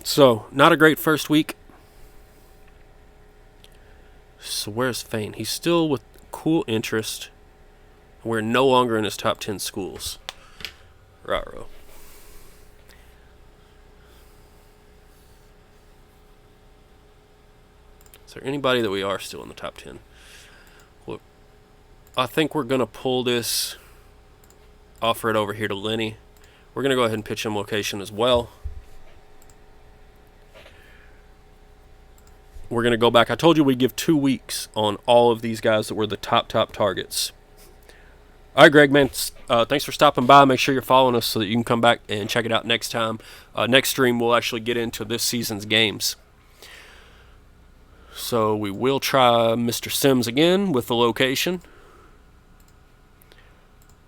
So, not a great first week. So, where's Fane? He's still with cool interest. We're no longer in his top 10 schools. Ruh-roh. Is there anybody that we are still in the top 10? Look, I think we're going to pull this, offer it over here to Lenny. We're going to go ahead and pitch him location as well. We're going to go back. I told you we'd give 2 weeks on all of these guys that were the top targets. All right, Greg, man. Thanks for stopping by. Make sure you're following us so that you can come back and check it out next time. Next stream, we'll actually get into this season's games. So we will try Mr. Sims again with the location.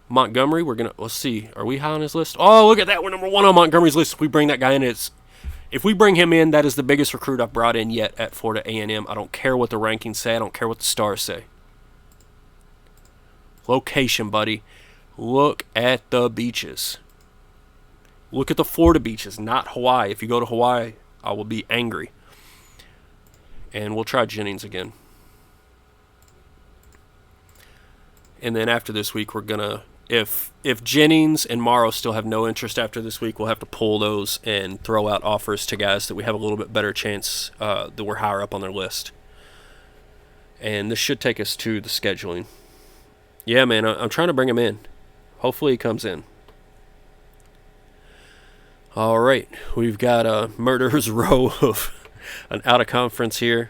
Montgomery, let's see. Are we high on his list? Oh, look at that. We're number 1 on Montgomery's list. If we bring that guy in, if we bring him in, that is the biggest recruit I've brought in yet at Florida A&M. I don't care what the rankings say. I don't care what the stars say. Location, buddy. Look at the beaches. Look at the Florida beaches, not Hawaii. If you go to Hawaii, I will be angry. And we'll try Jennings again. And then after this week, we're going to... If Jennings and Morrow still have no interest after this week, we'll have to pull those and throw out offers to guys that we have a little bit better chance that we're higher up on their list. And this should take us to the scheduling. Yeah, man, I'm trying to bring him in. Hopefully he comes in. All right, we've got a murderer's row of an out-of-conference here.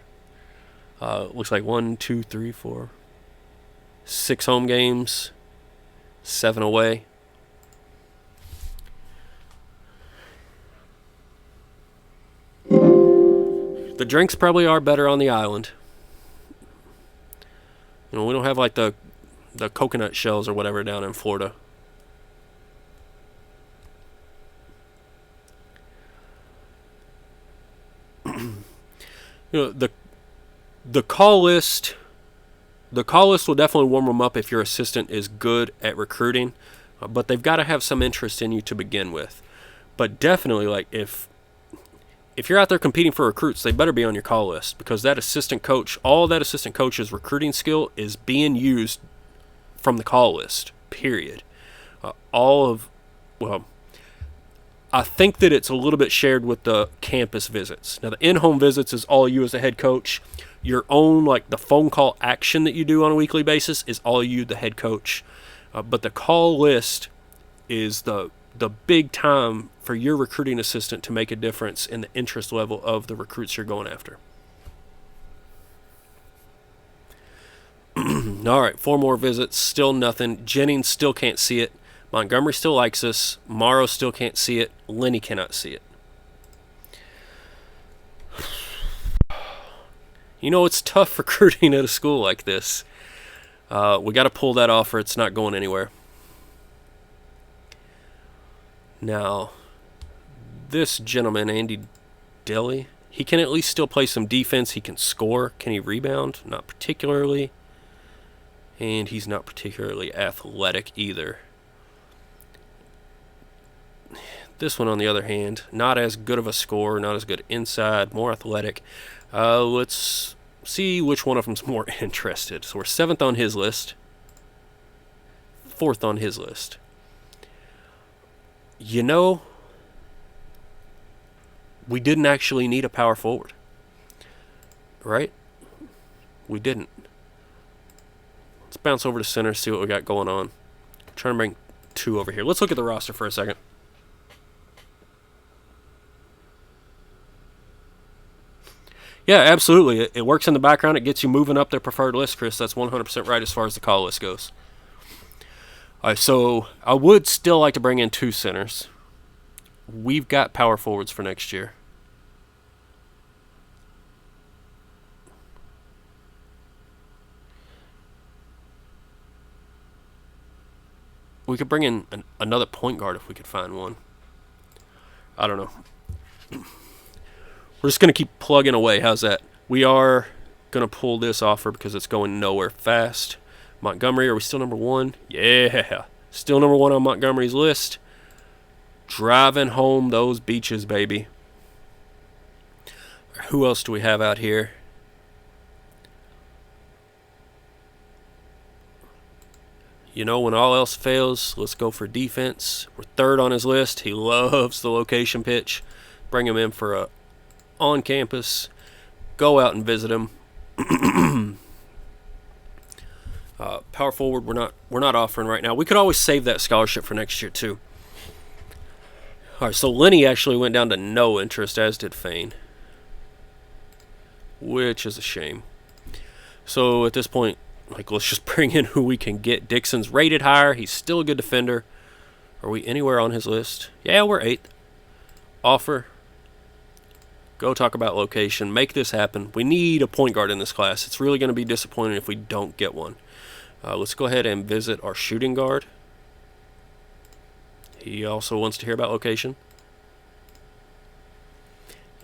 Looks like 1, 2, 3, 4, 6 home games, 7 away. The drinks probably are better on the island. You know, we don't have like the coconut shells or whatever down in Florida. You know, the call list will definitely warm them up if your assistant is good at recruiting, but they've got to have some interest in you to begin with. But definitely, like, if you're out there competing for recruits, they better be on your call list, because that assistant coach, all that assistant coach's recruiting skill is being used from the call list, period. I think that it's a little bit shared with the campus visits. Now, the in-home visits is all you as a head coach. Your own, like, the phone call action that you do on a weekly basis is all you, the head coach. But the call list is the big time for your recruiting assistant to make a difference in the interest level of the recruits you're going after. All right, 4 more visits, still nothing. Jennings still can't see it. Montgomery still likes us. Morrow still can't see it. Lenny cannot see it. You know, it's tough recruiting at a school like this. We got to pull that offer. It's not going anywhere. Now, this gentleman, Andy Delly, he can at least still play some defense. He can score. Can he rebound? Not particularly. And he's not particularly athletic either. This one, on the other hand, not as good of a scorer, not as good inside, more athletic. Let's see which one of them's more interested. So we're 7th on his list, 4th on his list. You know, we didn't actually need a power forward, right? We didn't. Let's bounce over to center, see what we got going on. I'm trying to bring 2 over here. Let's look at the roster for a second. Yeah, absolutely. It works in the background. It gets you moving up their preferred list, Chris. That's 100% right as far as the call list goes. All right, so I would still like to bring in 2 centers. We've got power forwards for next year. We could bring in another point guard if we could find one. I don't know. We're just going to keep plugging away. How's that? We are going to pull this offer because it's going nowhere fast. Montgomery, are we still number 1? Yeah. Still number 1 on Montgomery's list. Driving home those beaches, baby. Who else do we have out here? You know, when all else fails, let's go for defense. We're 3rd on his list. He loves the location pitch. Bring him in for a on campus. Go out and visit him. Power forward, we're not offering right now. We could always save that scholarship for next year too. All right, so Lenny actually went down to no interest, as did Fain, which is a shame. So at this point, Like, let's just bring in who we can get. Dixon's rated higher. He's still a good defender. Are we anywhere on his list? Yeah, we're 8th. Offer. Go talk about location. Make this happen. We need a point guard in this class. It's really going to be disappointing if we don't get one. Let's go ahead and visit our shooting guard. He also wants to hear about location.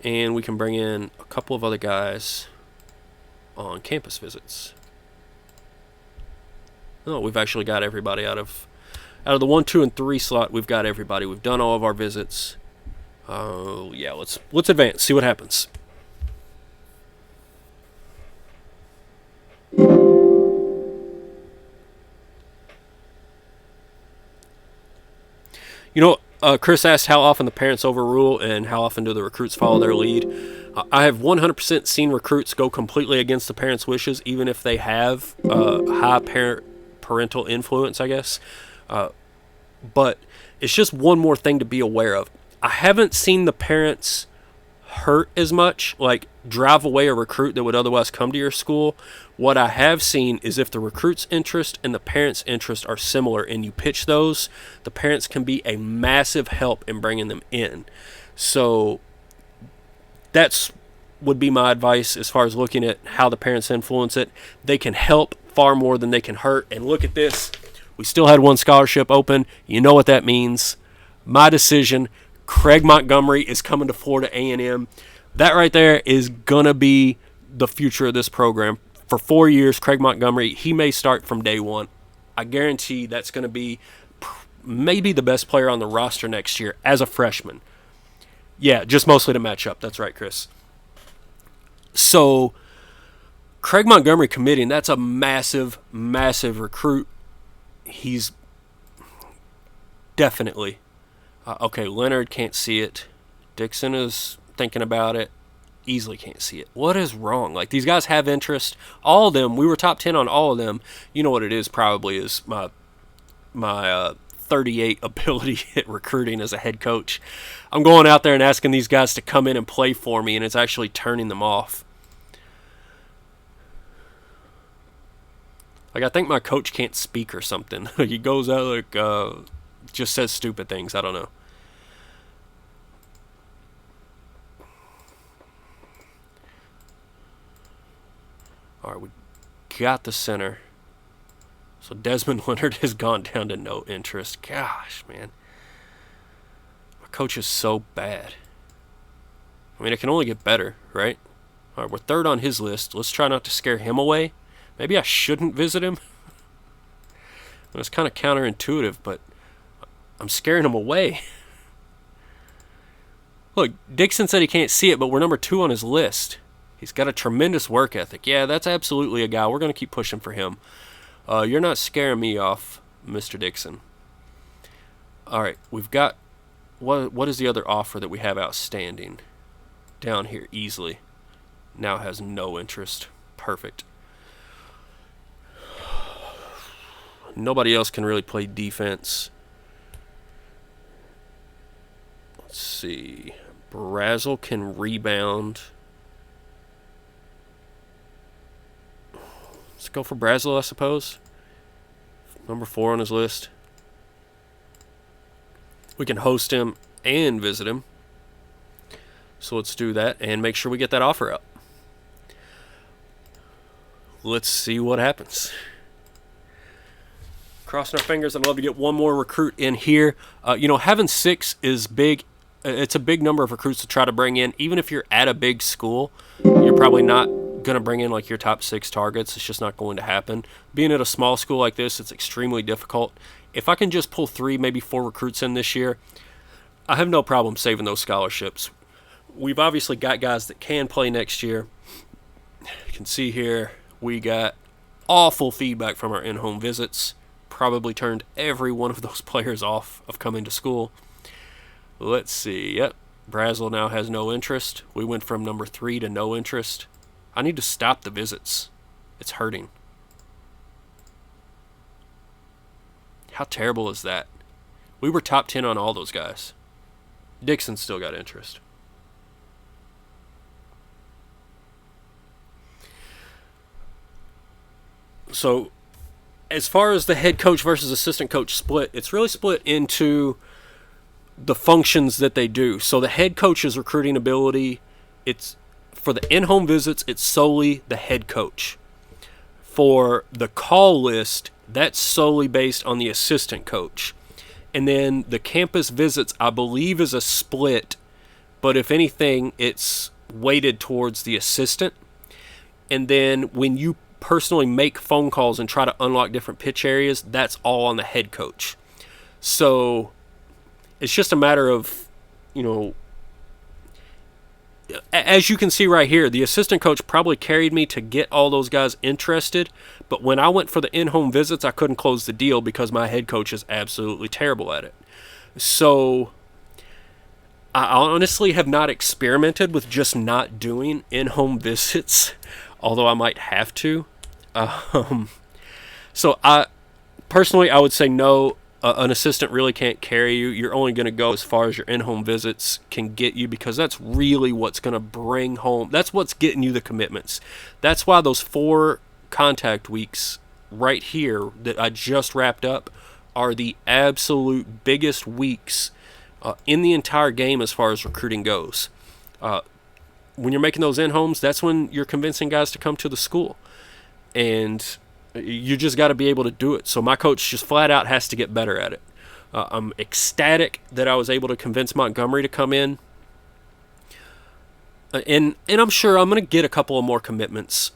And we can bring in a couple of other guys on campus visits. Oh, we've actually got everybody out of the 1, 2, and 3 slot. We've got everybody. We've done all of our visits. Yeah, let's advance. See what happens. Chris asked how often the parents overrule and how often do the recruits follow their lead. I have 100% seen recruits go completely against the parents' wishes, even if they have high parental influence, I guess. But it's just one more thing to be aware of. I haven't seen the parents hurt as much, like drive away a recruit that would otherwise come to your school. What I have seen is if the recruit's interest and the parents' interest are similar and you pitch those, the parents can be a massive help in bringing them in. So that's would be my advice as far as looking at how the parents influence it. They can help far more than they can hurt. And look at this. We still had one scholarship open. You know what that means. My decision. Craig Montgomery is coming to Florida A&M. That right there is going to be the future of this program. For 4 years, Craig Montgomery, he may start from day one. I guarantee that's going to be maybe the best player on the roster next year as a freshman. Yeah, just mostly to match up. That's right, Chris. So, Craig Montgomery committing, that's a massive, massive recruit. He's definitely... okay, Leonard can't see it. Dixon is thinking about it. Easily can't see it. What is wrong? Like, these guys have interest. All of them, we were top 10 on all of them. You know what it is probably is my 38 ability at recruiting as a head coach. I'm going out there and asking these guys to come in and play for me, and it's actually turning them off. Like, I think my coach can't speak or something. He goes out like... just says stupid things. I don't know. All right, we got the center. So Desmond Leonard has gone down to no interest. Gosh, man. My coach is so bad. I mean, it can only get better, right? All right, we're 3rd on his list. Let's try not to scare him away. Maybe I shouldn't visit him. It's kind of counterintuitive, but I'm scaring him away. Look, Dixon said he can't see it, but we're number 2 on his list. He's got a tremendous work ethic. Yeah, that's absolutely a guy. We're going to keep pushing for him. You're not scaring me off, Mr. Dixon. All right, we've got... What is the other offer that we have outstanding? Down here, easily. Now has no interest. Perfect. Nobody else can really play defense. Let's see. Brazel can rebound. Let's go for Brazel, I suppose. Number 4 on his list. We can host him and visit him. So let's do that and make sure we get that offer up. Let's see what happens. Crossing our fingers. I'd love to get one more recruit in here. Having 6 is big. It's a big number of recruits to try to bring in. Even if you're at a big school, you're probably not going to bring in like your top 6 targets. It's just not going to happen. Being at a small school like this, it's extremely difficult. If I can just pull 3, maybe 4 recruits in this year, I have no problem saving those scholarships. We've obviously got guys that can play next year. You can see here we got awful feedback from our in-home visits. Probably turned every one of those players off of coming to school. Let's see. Yep. Brazel now has no interest. We went from number 3 to no interest. I need to stop the visits. It's hurting. How terrible is that? We were top 10 on all those guys. Dixon still got interest. So as far as the head coach versus assistant coach split, it's really split into the functions that they do. So the head coach's recruiting ability, it's for the in-home visits, it's solely the head coach. For the call list, that's solely based on the assistant coach. And then the campus visits, I believe, is a split, but if anything, it's weighted towards the assistant. And then when you personally make phone calls and try to unlock different pitch areas, that's all on the head coach. So it's just a matter of, as you can see right here, the assistant coach probably carried me to get all those guys interested, but when I went for the in-home visits, I couldn't close the deal because my head coach is absolutely terrible at it. So I honestly have not experimented with just not doing in-home visits, although I might have to. So I would say no. An assistant really can't carry you. You're only going to go as far as your in-home visits can get you, because that's really what's going to bring home. That's what's getting you the commitments. That's why those 4 contact weeks right here that I just wrapped up are the absolute biggest weeks in the entire game as far as recruiting goes. When you're making those in-homes, that's when you're convincing guys to come to the school. And you just got to be able to do it. So my coach just flat out has to get better at it. I'm ecstatic that I was able to convince Montgomery to come in. And I'm sure I'm going to get a couple of more commitments,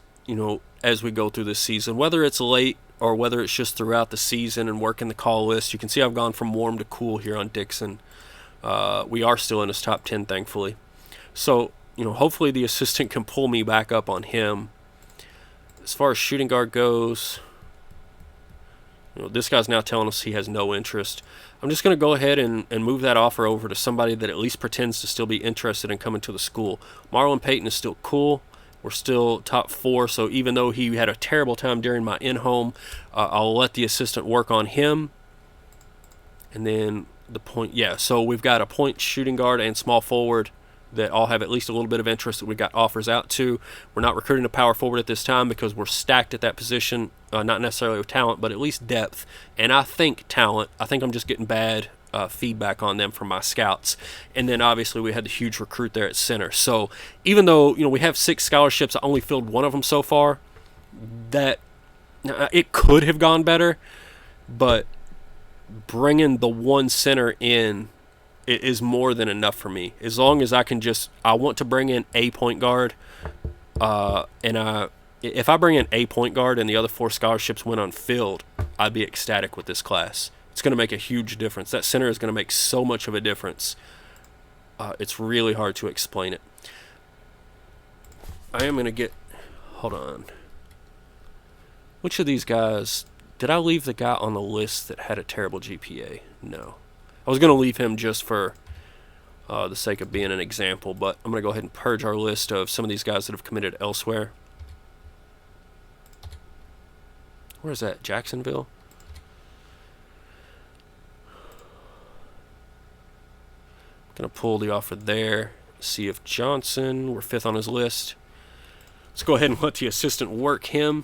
as we go through this season, whether it's late or whether it's just throughout the season and working the call list. You can see I've gone from warm to cool here on Dixon. We are still in his top 10, thankfully. So, hopefully the assistant can pull me back up on him. As far as shooting guard goes, this guy's now telling us he has no interest. I'm just going to go ahead and move that offer over to somebody that at least pretends to still be interested in coming to the school. Marlon Payton is still cool. We're still top 4, so even though he had a terrible time during my in-home, I'll let the assistant work on him. And then the point, so we've got a point shooting guard and small forward that all have at least a little bit of interest that we got offers out to. We're not recruiting a power forward at this time because we're stacked at that position, not necessarily with talent, but at least depth. And I think talent, I'm just getting bad feedback on them from my scouts. And then obviously we had the huge recruit there at center. So even though, we have 6 scholarships, I only filled 1 of them so far, that it could have gone better, but bringing the 1 center in, it is more than enough for me. As long as I want to bring in a point guard, if I bring in a point guard and the other 4 scholarships went unfilled, I'd be ecstatic with this class. It's going to make a huge difference. That center is going to make so much of a difference. It's really hard to explain it. I am going to get... Hold on. Which of these guys... Did I leave the guy on the list that had a terrible GPA? No. I was going to leave him just for the sake of being an example, but I'm going to go ahead and purge our list of some of these guys that have committed elsewhere. Where is that? Jacksonville? Going to pull the offer there. See if Johnson, we're 5th on his list. Let's go ahead and let the assistant work him,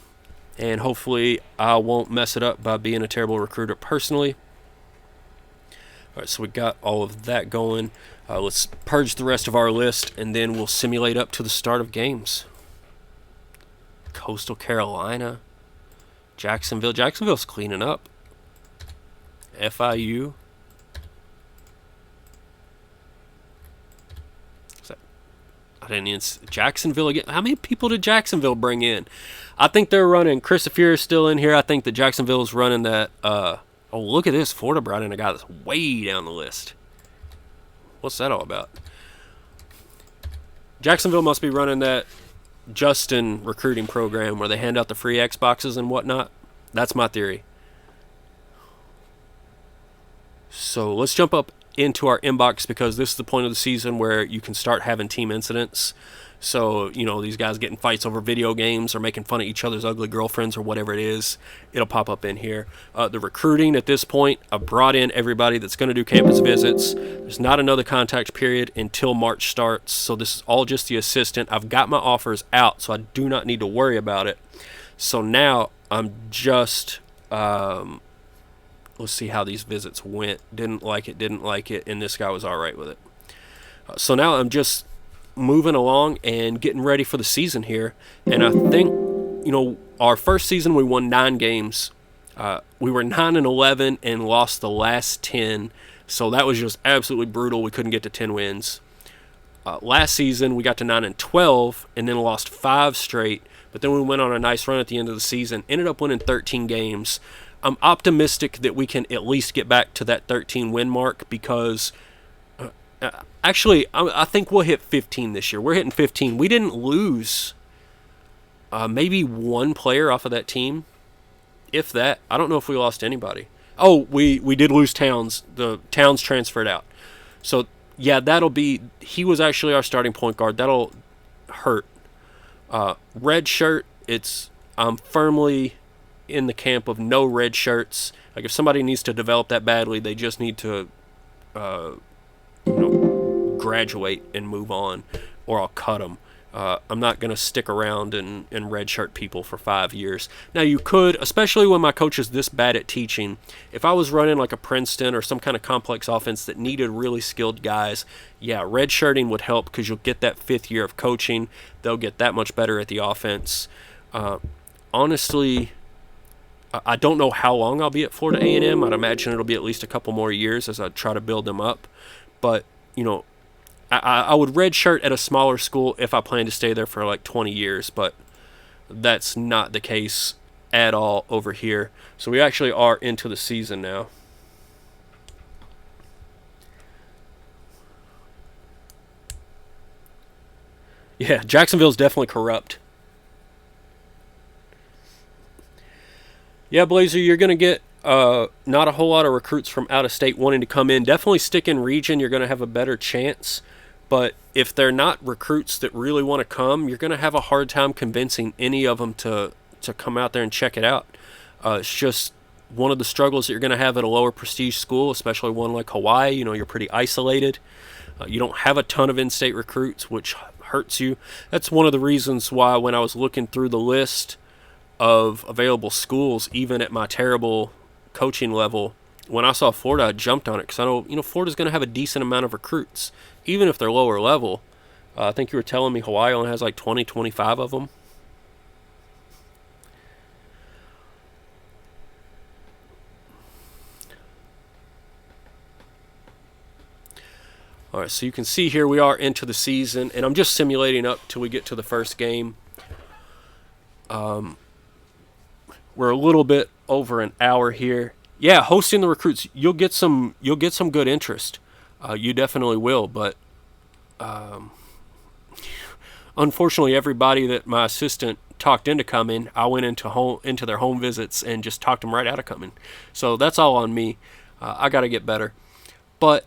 and hopefully I won't mess it up by being a terrible recruiter personally. All right, so we got all of that going. Let's purge the rest of our list, and then we'll simulate up to the start of games. Coastal Carolina. Jacksonville. Jacksonville's cleaning up. FIU. Jacksonville again. How many people did Jacksonville bring in? I think they're running. Chris Afir is still in here. I think that Jacksonville's running that... Oh, look at this. Florida brought in a guy that's way down the list. What's that all about? Jacksonville must be running that Justin recruiting program where they hand out the free Xboxes and whatnot. That's my theory. So let's jump up into our inbox, because this is the point of the season where you can start having team incidents. So, these guys getting fights over video games or making fun of each other's ugly girlfriends or whatever it is, it'll pop up in here. The recruiting at this point, I've brought in everybody that's going to do campus visits. There's not another contact period until March starts, so this is all just the assistant. I've got my offers out, so I do not need to worry about it. So now I'm just let's see how these visits went. Didn't like it, and this guy was all right with it. So now I'm just moving along and getting ready for the season here. And I think, our first season we won 9 games. We were 9-11 and lost the last 10. So that was just absolutely brutal. We couldn't get to 10 wins. Last season we got to 9-12 and then lost 5 straight. But then we went on a nice run at the end of the season. Ended up winning 13 games. I'm optimistic that we can at least get back to that 13 win mark because actually I think we'll hit 15 this year. We're hitting 15. We didn't lose maybe one player off of that team, if that. I don't know if we lost anybody. Oh, we did lose Towns. The Towns transferred out. So, yeah, he was actually our starting point guard. That'll hurt. Red shirt, I'm firmly in the camp of no red shirts. Like, if somebody needs to develop that badly, they just need to graduate and move on, or I'll cut them. I'm not going to stick around and redshirt people for 5 years. Now, you could, especially when my coach is this bad at teaching, if I was running like a Princeton or some kind of complex offense that needed really skilled guys, yeah, redshirting would help because you'll get that 5th year of coaching. They'll get that much better at the offense. Honestly, I don't know how long I'll be at Florida A&M. I'd imagine it'll be at least a couple more years as I try to build them up. But, I would redshirt at a smaller school if I plan to stay there for like 20 years, but that's not the case at all over here. So we actually are into the season now. Yeah, Jacksonville's definitely corrupt. Yeah, Blazer, you're going to get not a whole lot of recruits from out of state wanting to come in. Definitely stick in region. You're going to have a better chance. But if they're not recruits that really want to come, you're going to have a hard time convincing any of them to come out there and check it out. It's just one of the struggles that you're going to have at a lower prestige school, especially one like Hawaii. You're pretty isolated. You don't have a ton of in-state recruits, which hurts you. That's one of the reasons why when I was looking through the list of available schools, even at my terrible coaching level, when I saw Florida, I jumped on it because I know, Florida's going to have a decent amount of recruits, even if they're lower level. I think you were telling me Hawaii only has like 20, 25 of them. All right, so you can see here we are into the season, and I'm just simulating up till we get to the first game. We're a little bit over an hour here. Yeah, hosting the recruits, you'll get some good interest. You definitely will, but unfortunately, everybody that my assistant talked into coming, I went into their home visits and just talked them right out of coming. So that's all on me. I got to get better. But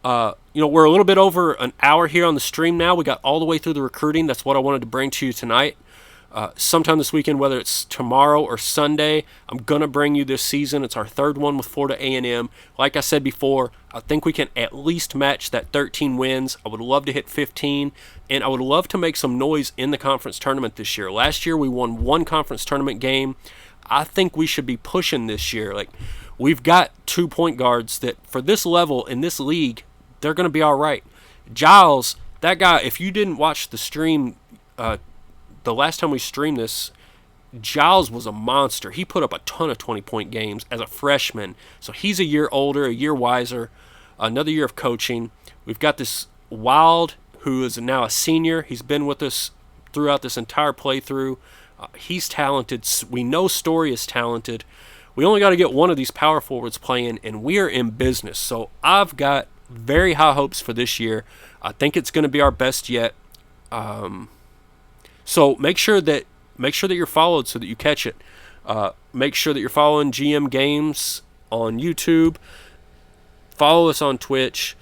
we're a little bit over an hour here on the stream now. We got all the way through the recruiting. That's what I wanted to bring to you tonight. Sometime this weekend, whether it's tomorrow or Sunday, I'm going to bring you this season. It's our 3rd one with Florida A&M. Like I said before, I think we can at least match that 13 wins. I would love to hit 15, and I would love to make some noise in the conference tournament this year. Last year, we won 1 conference tournament game. I think we should be pushing this year. Like, we've got 2 point guards that, for this level in this league, they're going to be all right. Giles, that guy, if you didn't watch the stream, the last time we streamed this, Giles was a monster. He put up a ton of 20-point games as a freshman. So he's a year older, a year wiser, another year of coaching. We've got this Wild, who is now a senior. He's been with us throughout this entire playthrough. He's talented. We know Story is talented. We only got to get one of these power forwards playing, and we are in business. So I've got very high hopes for this year. I think it's going to be our best yet. So make sure that you're followed so that you catch it. Make sure that you're following GM Games on YouTube. Follow us on Twitch.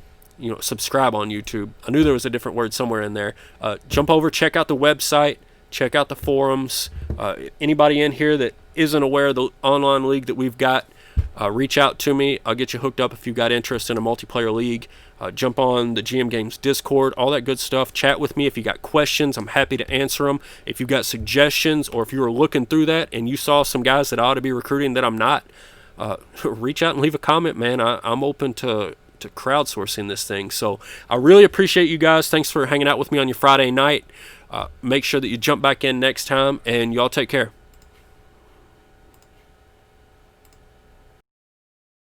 Subscribe on YouTube. I knew there was a different word somewhere in there. Jump over, check out the website, check out the forums. Anybody in here that isn't aware of the online league that we've got, reach out to me. I'll get you hooked up if you've got interest in a multiplayer league. Jump on the GM Games Discord, all that good stuff. Chat with me if you got questions. I'm happy to answer them. If you've got suggestions, or if you were looking through that and you saw some guys that I ought to be recruiting that I'm not, reach out and leave a comment, man. I'm open to crowdsourcing this thing. So I really appreciate you guys. Thanks for hanging out with me on your Friday night. Make sure that you jump back in next time, and y'all take care.